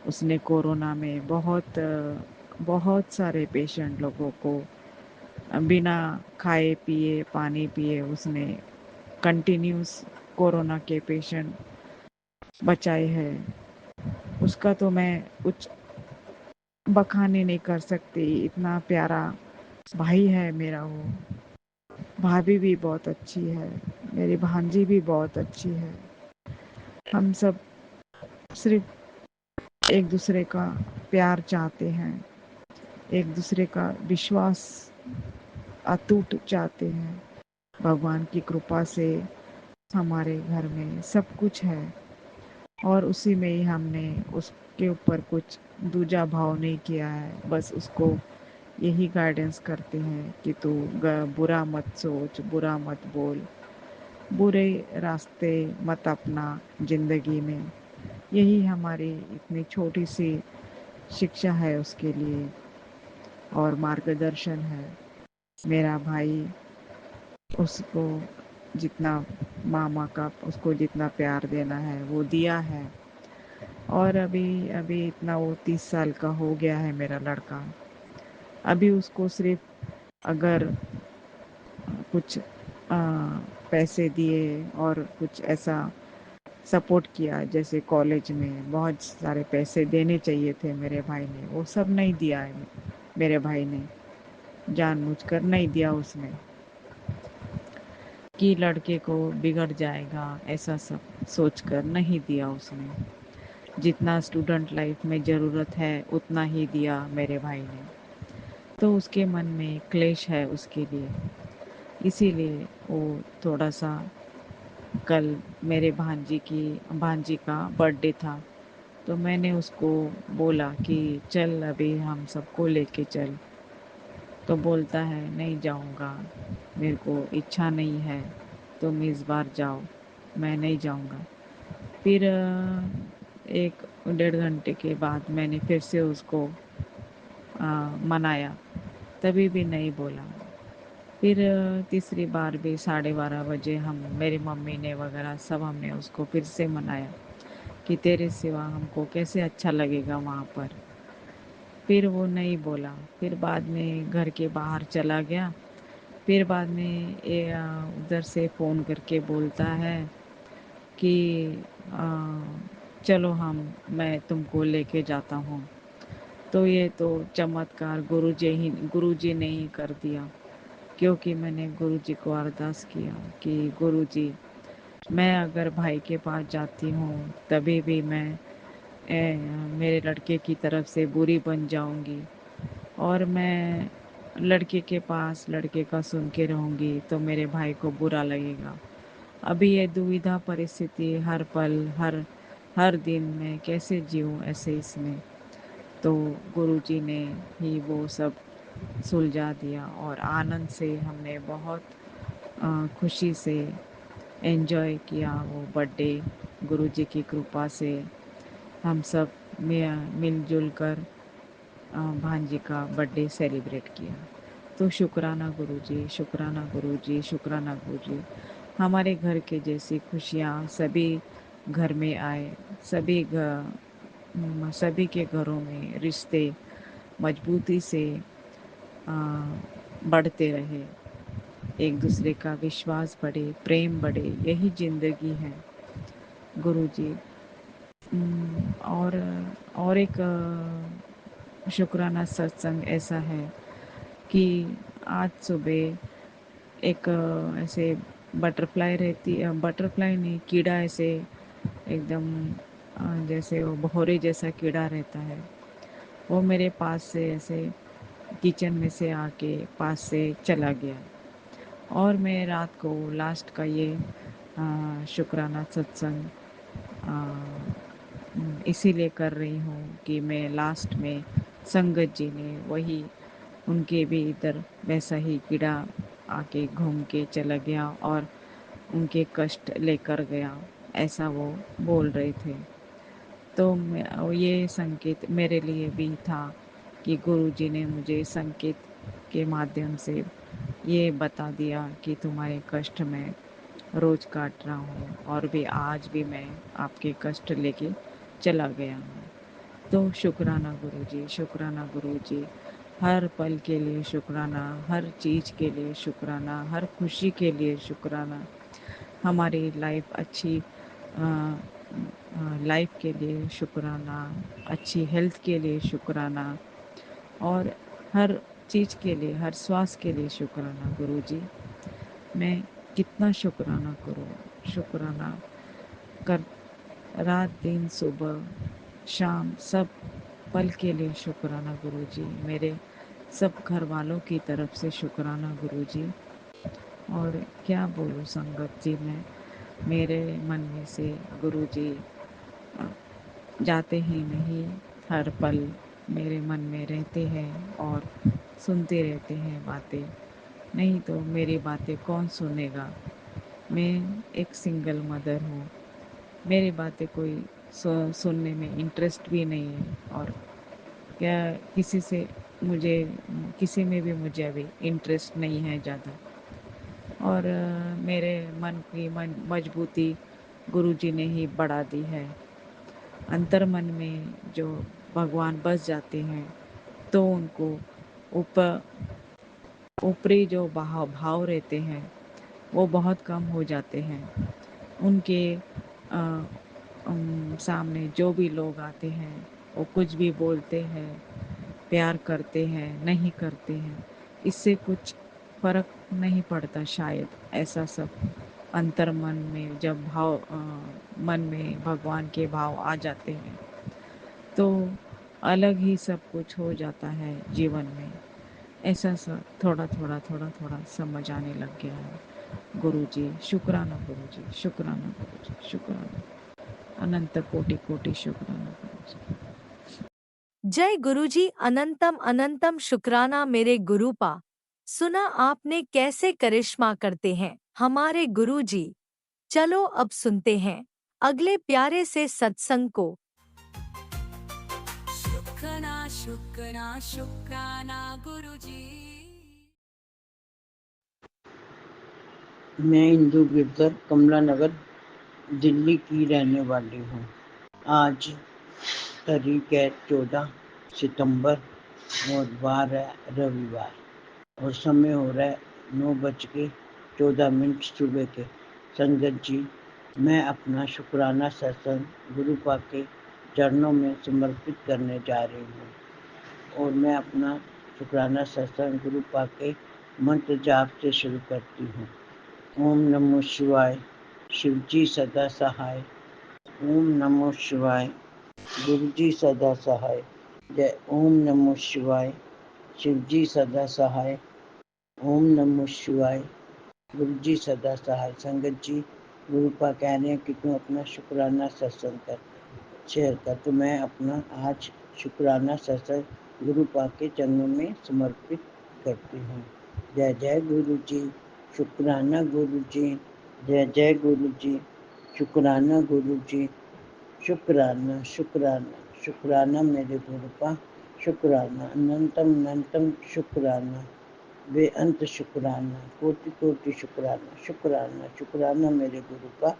उसने कोरोना में बहुत सारे पेशेंट लोगों को बिना खाए पिए पानी पिए उसने कंटिन्यूस कोरोना के पेशेंट बचाए हैं। उसका तो मैं कुछ बखाने नहीं कर सकती, इतना प्यारा भाई है मेरा वो। भाभी भी बहुत अच्छी है, मेरी भांजी भी बहुत अच्छी है। हम सब सिर्फ एक दूसरे का प्यार चाहते हैं, एक दूसरे का विश्वास अटूट चाहते हैं। भगवान की कृपा से हमारे घर में सब कुछ है, और उसी में ही हमने उसके ऊपर कुछ दूजा भाव नहीं किया है। बस उसको यही गाइडेंस करते हैं कि तू बुरा मत सोच, बुरा मत बोल, बुरे रास्ते मत अपना जिंदगी में। यही हमारी इतनी छोटी सी शिक्षा है उसके लिए, और मार्गदर्शन है। मेरा भाई उसको जितना मामा का उसको जितना प्यार देना है वो दिया है। और अभी अभी इतना वो 30 साल का हो गया है मेरा लड़का। अभी उसको सिर्फ अगर कुछ पैसे दिए और कुछ ऐसा सपोर्ट किया, जैसे कॉलेज में बहुत सारे पैसे देने चाहिए थे मेरे भाई ने, वो सब नहीं दिया है। मेरे भाई ने जानबूझकर नहीं दिया उसने, कि लड़के को बिगड़ जाएगा ऐसा सब सोचकर नहीं दिया उसने। जितना स्टूडेंट लाइफ में ज़रूरत है उतना ही दिया मेरे भाई ने। तो उसके मन में क्लेश है उसके लिए, इसीलिए वो थोड़ा सा, कल मेरे भांजी का बर्थडे था, तो मैंने उसको बोला कि चल अभी हम सबको लेके चल। तो बोलता है नहीं जाऊंगा, मेरे को इच्छा नहीं है, तुम इस बार जाओ, मैं नहीं जाऊंगा। फिर 1 डेढ़ घंटे के बाद मैंने फिर से उसको मनाया, तभी भी नहीं बोला। फिर तीसरी बार भी 12:30 बजे हम, मेरी मम्मी ने वगैरह सब, हमने उसको फिर से मनाया कि तेरे सिवा हमको कैसे अच्छा लगेगा वहाँ पर। फिर वो नहीं बोला। फिर बाद में घर के बाहर चला गया। फिर बाद में उधर से फ़ोन करके बोलता है कि चलो मैं तुमको लेके जाता हूँ। तो ये तो चमत्कार गुरुजी ने ही कर दिया, क्योंकि मैंने गुरुजी को अरदास किया कि गुरुजी, मैं अगर भाई के पास जाती हूँ तभी भी मैं मेरे लड़के की तरफ से बुरी बन जाऊंगी, और मैं लड़के के पास लड़के का सुन के रहूंगी तो मेरे भाई को बुरा लगेगा। अभी ये दुविधा परिस्थिति, हर पल हर दिन मैं कैसे जीऊँ ऐसे इसमें। तो गुरुजी ने ही वो सब सुलझा दिया, और आनंद से हमने बहुत खुशी से एंजॉय किया वो बर्थडे। गुरुजी की कृपा से हम सब मिलजुल कर भांजी का बर्थडे सेलिब्रेट किया। तो शुक्राना गुरुजी, शुक्राना गुरुजी, शुक्राना गुरुजी। हमारे घर के जैसी खुशियाँ सभी घर में आए। सभी के घरों में रिश्ते मजबूती से आ, बढ़ते रहे, एक दूसरे का विश्वास बढ़े, प्रेम बढ़े, यही जिंदगी है गुरुजी। और एक शुक्राना सत्संग ऐसा है कि आज सुबह एक ऐसे बटरफ्लाई नहीं, कीड़ा ऐसे एकदम जैसे वो भौरे जैसा कीड़ा रहता है, वो मेरे पास से ऐसे किचन में से आके पास से चला गया। और मैं रात को लास्ट का ये शुक्राना सत्संग इसीलिए कर रही हूँ कि मैं लास्ट में संगत जी ने वही, उनके भी इधर वैसा ही कीड़ा आके घूम के चला गया और उनके कष्ट लेकर गया, ऐसा वो बोल रहे थे। तो ये संकेत मेरे लिए भी था कि गुरुजी ने मुझे संकेत के माध्यम से ये बता दिया कि तुम्हारे कष्ट में रोज काट रहा हूँ और भी आज भी मैं आपके कष्ट लेके चला गया हूँ। तो शुक्राना गुरुजी, शुक्राना गुरुजी, हर पल के लिए शुक्राना, हर चीज़ के लिए शुक्राना, हर खुशी के लिए शुक्राना, हमारी लाइफ अच्छी लाइफ के लिए शुक्राना, अच्छी हेल्थ के लिए शुक्राना, और हर चीज़ के लिए, हर श्वास के लिए शुक्राना गुरुजी। मैं कितना शुक्राना करूँ, शुक्राना कर, रात दिन सुबह शाम सब पल के लिए शुक्राना गुरुजी। मेरे सब घर वालों की तरफ से शुक्राना गुरुजी। और क्या बोलूँ संगत जी, मैं मेरे मन में से गुरुजी जाते ही नहीं, हर पल मेरे मन में रहते हैं और सुनते रहते हैं बातें। नहीं तो मेरी बातें कौन सुनेगा। मैं एक सिंगल मदर हूँ, मेरी बातें कोई सुनने में इंटरेस्ट भी नहीं है, और क्या मुझे किसी में भी मुझे अभी इंटरेस्ट नहीं है ज़्यादा। और मेरे मन की मजबूती गुरुजी ने ही बढ़ा दी है। अंतर मन में जो भगवान बस जाते हैं तो उनको ऊपर ऊपरी जो भाव रहते हैं वो बहुत कम हो जाते हैं। उनके सामने जो भी लोग आते हैं वो कुछ भी बोलते हैं, प्यार करते हैं, नहीं करते हैं, इससे कुछ फर्क नहीं पड़ता शायद। ऐसा सब अंतर मन में जब मन में भगवान के भाव आ जाते हैं तो अलग ही सब कुछ हो जाता है जीवन में। ऐसा सब थोड़ा थोड़ा थोड़ा थोड़ा समझ आने लग गया है गुरुजी। शुक्राना गुरुजी, शुक्राना गुरुजी, शुक्राना, अनंत कोटि कोटि शुक्राना गुरुजी। जय गुरुजी, अनंतम अनंतम शुक्राना मेरे गुरुपा। सुना आपने कैसे करिश्मा करते हैं हमारे गुरुजी। चलो अब सुनते हैं अगले प्यारे से सत्संग को। शुक्राना शुक्राना शुक्राना गुरुजी। मैं इंदु गिरधर कमला नगर दिल्ली की रहने वाली हूँ। आज तारीख है 14 सितंबर और वार है रविवार, और समय हो रहा है 9:14 सुबह के। संगत जी, मैं अपना शुक्राना सत्संग गुरुपा के चरणों में समर्पित करने जा रही हूँ। और मैं अपना शुक्राना सत्संग गुरुपा के मंत्र जाप से शुरू करती हूँ। ओम नमो शिवाय, शिवजी सदा सहाय। ओम नमो शिवाय, गुरुजी सदा सहाय। जय ओम नमो शिवाय, शिवजी सदा सहाय। ओम नमो शिवाय, गुरुजी सदा सहाय। संगत जी, गुरुपा कह रहे हैं कि तुम अपना शुक्राना सत्संग कर, शेयर कर। तो मैं अपना आज शुक्राना सत्संग गुरुपा के चरणों में समर्पित करती हूँ। जय जय गुरु जी, शुक्राना गुरु जी, जय जय गुरु जी, शुक्राना गुरु जी, शुक्राना शुक्राना शुक्राना मेरे गुरुपा, शुक्राना अनंतम अनंतम शुक्राना, बेअंत शुक्राना, कोटि कोटि शुक्राना, शुक्राना शुक्राना मेरे गुरुपा,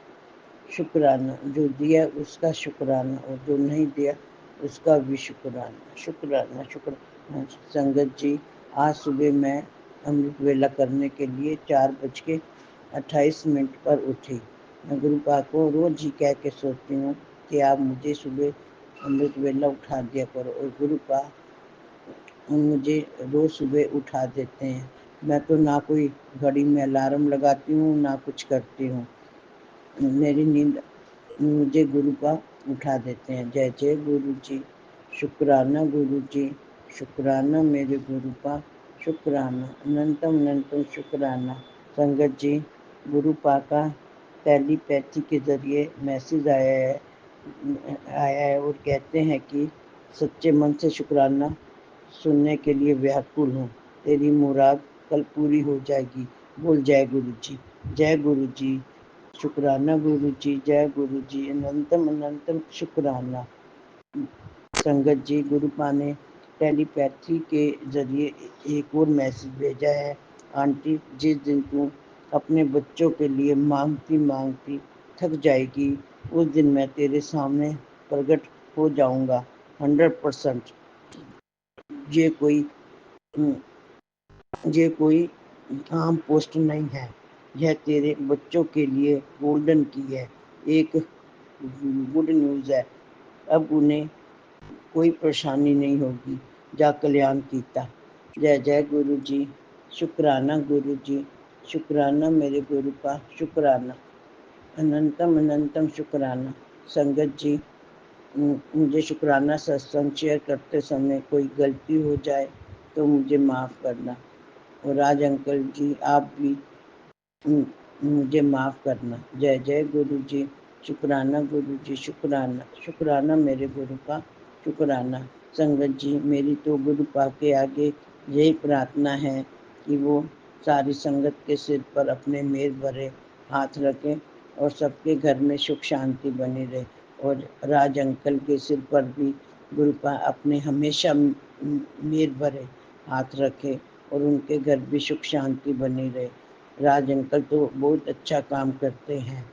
शुक्राना। जो दिया उसका शुक्राना और जो नहीं दिया उसका भी शुक्राना। शुक्राना शुक्राना। संगत जी, आज सुबह मैं अमृत वेला करने के लिए 4:28 पर उठी। मैं गुरुपा को रोज ही कह के सोचती हूँ कि आप मुझे सुबह अमृत वेला उठा दिया करो, और गुरुपा मुझे रोज सुबह उठा देते हैं। मैं तो ना कोई घड़ी में अलार्म लगाती हूँ ना कुछ करती हूँ, मेरी नींद मुझे गुरुपा उठा देते हैं। जय जय गुरु जी। शुक्राना गुरु जी, शुक्राना मेरे गुरुपा, शुक्राना अनंतम अनंतम शुक्राना। संगत जी, गुरुपा का टेलीपैथी के जरिए मैसेज आया है और कहते हैं कि सच्चे मन से शुक्राना सुनने के लिए व्याकुल हूँ। तेरी मुराद कल पूरी हो जाएगी। बोल जय गुरु जी। जय गुरु जी। शुक्राना गुरु जी। जय गुरु जी। अनंतम अनंतम शुक्राना। संगत जी, गुरुपा ने टेलीपैथी के जरिए एक और मैसेज भेजा है। आंटी, जिस दिन तू अपने बच्चों के लिए मांगती मांगती थक जाएगी, उस दिन मैं तेरे सामने प्रकट हो जाऊंगा 100%। ये कोई आम पोस्ट नहीं है, यह तेरे बच्चों के लिए गोल्डन की है, एक गुड न्यूज़ है। अब उन्हें कोई परेशानी नहीं होगी। जा कल्याण कीता। जय जय गुरु जी। शुक्राना गुरु जी, शुक्राना मेरे गुरु का, शुक्राना अनंतम अनंतम शुक्राना। संगत जी, मुझे शुक्राना सत्संग शेयर करते समय कोई गलती हो जाए तो मुझे माफ़ करना, और राज अंकल जी आप भी मुझे माफ़ करना। जय जय गुरु जी। शुक्राना गुरु जी, शुक्राना शुक्राना मेरे गुरु का, शुक्राना। संगत जी, मेरी तो गुरुपा के आगे यही प्रार्थना है कि वो सारी संगत के सिर पर अपने मेल भरे हाथ रखें और सबके घर में सुख शांति बनी रहे, और राज अंकल के सिर पर भी गुरुपा अपने हमेशा मेल भरे हाथ रखे और उनके घर भी सुख शांति बनी रहे। राज अंकल तो बहुत अच्छा काम करते हैं।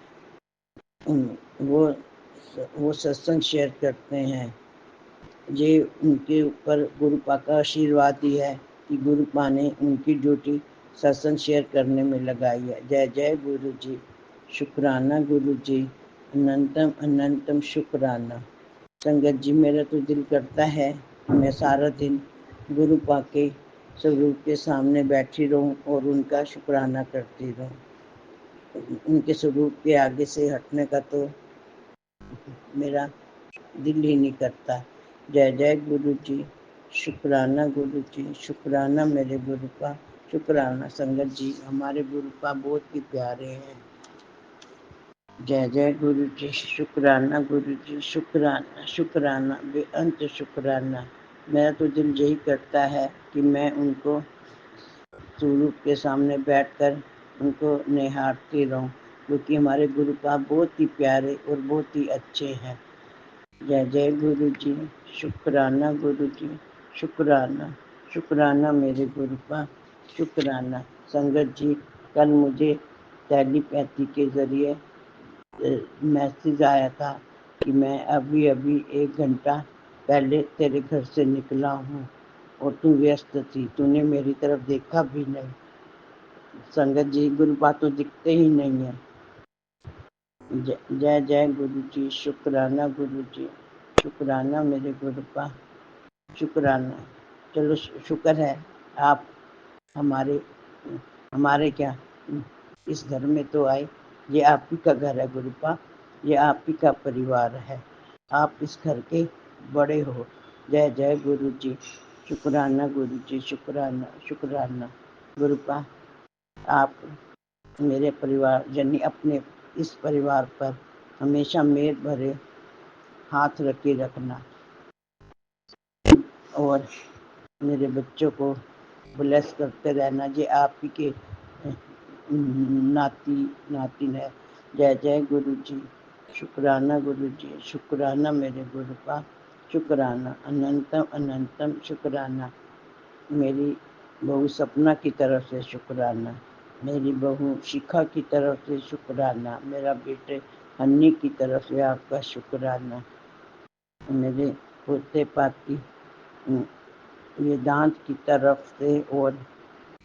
वो सत्संग शेयर करते हैं। ये उनके ऊपर गुरुपा का आशीर्वाद ही है कि गुरुपा ने उनकी ड्यूटी सत्संग शेयर करने में लगाई है। जय जय गुरु जी। शुक्राना गुरु जी, अनंतम अनंतम शुक्राना। संगत जी, मेरा तो दिल करता है कि मैं सारा दिन गुरुपा के स्वरूप के सामने बैठी रहूं और उनका शुक्राना करती रहूं। उनके स्वरूप के आगे से हटने का तो मेरा दिल ही नहीं करता। जय जय गुरु जी। शुक्राना गुरु जी, शुक्राना मेरे गुरुपा, शुक्राना। संगत जी, हमारे गुरुपा बहुत ही प्यारे हैं। जय जय गुरु जी। शुक्राना गुरु जी, शुक्राना शुक्राना बेअंत शुक्राना। मेरा तो दिल यही करता है कि मैं उनको स्वरूप के सामने बैठकर उनको निहारती रहूं, क्योंकि हमारे गुरुपा बहुत ही प्यारे और बहुत ही अच्छे हैं। जय जय गुरु जी। शुक्राना गुरु जी, शुक्राना शुक्राना मेरे गुरुपा, शुक्राना। संगत जी, कल मुझे टेलीपैथी के जरिए मैसेज आया था कि मैं अभी अभी 1 घंटा पहले तेरे घर से निकला हूँ और तू व्यस्त थी, तूने मेरी तरफ देखा भी नहीं। संगत जी, गुरुपा तो दिखते ही नहीं है। जय जय गुरु जी। शुक्राना गुरु जी, शुक्राना मेरे गुरुपा, शुक्राना। चलो, शुक्र है आप हमारे हमारे क्या इस घर में तो आए। ये आप ही का घर है गुरुपा, ये आप ही का परिवार है, आप इस घर के बड़े हो। जय जय गुरु जी। शुक्राना गुरु जी, शुक्राना शुक्राना। गुरुपा, आप मेरे परिवार यानी अपने इस परिवार पर हमेशा मेल भरे हाथ रखे रखना और मेरे बच्चों को ब्लेस करते रहना। ये आप ही के नातिन है। जय जय गुरु जी। शुक्राना गुरु जी, शुक्राना मेरे गुरुपा, शुक्राना अनंतम अनंतम शुक्राना। मेरी बहू सपना की तरफ से शुक्राना, मेरी बहू शिखा की तरफ से शुक्राना, मेरा बेटे हन्नी की तरफ से आपका शुक्राना, मेरे पोते पाती वेदांत की तरफ से और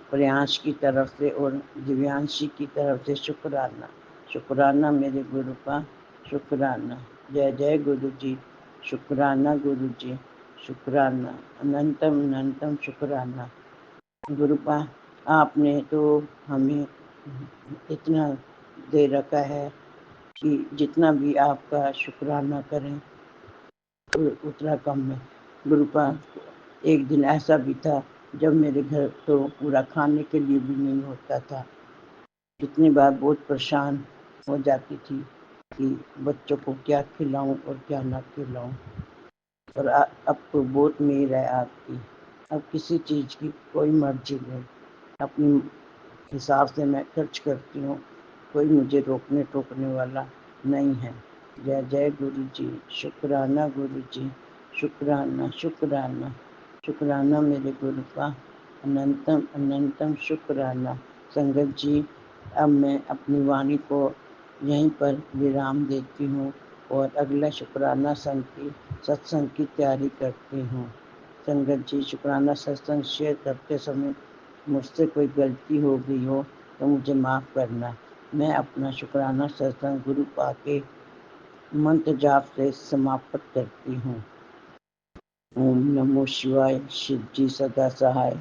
प्रियांश की तरफ से और दिव्यांशी की तरफ से शुक्राना। शुक्राना मेरे गुरु का, शुक्राना। जय जय गुरु जी, शुक्राना गुरु जी, शुक्राना, अनंतम अनंतम शुक्राना। गुरुपा, आपने तो हमें इतना दे रखा है कि जितना भी आपका शुक्राना करें उतना कम है। गुरुपा, एक दिन ऐसा भी था जब मेरे घर तो पूरा खाने के लिए भी नहीं होता था। कितनी बार बहुत परेशान हो जाती थी कि बच्चों को क्या खिलाऊं और क्या ना खिलाऊं। और अब तो बहुत मेहर है आपकी। अब किसी चीज़ की कोई मर्जी नहीं, अपनी हिसाब से मैं खर्च करती हूँ, कोई मुझे रोकने टोकने वाला नहीं है। जय जय गुरु जी, शुक्राना गुरु जी, शुक्राना शुक्राना शुक्राना मेरे गुरु का, अनंतम अनंतम शुक्राना। संगत जी, अब मैं अपनी वाणी को यहीं पर विराम देती हूँ और अगला शुक्राना सत्संग की तैयारी करती हूँ। संगत जी, शुक्राना सत्संग शेयर करते समय मुझसे कोई गलती हो गई हो तो मुझे माफ़ करना। मैं अपना शुक्राना सत्संग गुरु पाके मंत्र जाप से समाप्त करती हूँ। ओम नमो शिवाय, शिव जी सदा सहाय।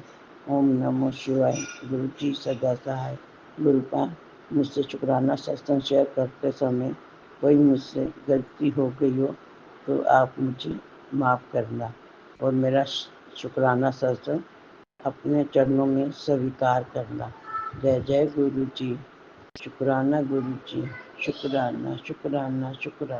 ओम नमो शिवाय, गुरु जी सदा सहाय। गुरुपा, मुझसे शुक्राना सत्संग शेयर करते समय कोई मुझसे गलती हो गई हो तो आप मुझे माफ़ करना और मेरा शुक्राना सत्संग अपने चरणों में स्वीकार करना। जय जय गुरु जी, शुक्राना गुरु जी, शुक्राना शुक्राना शुक्राना।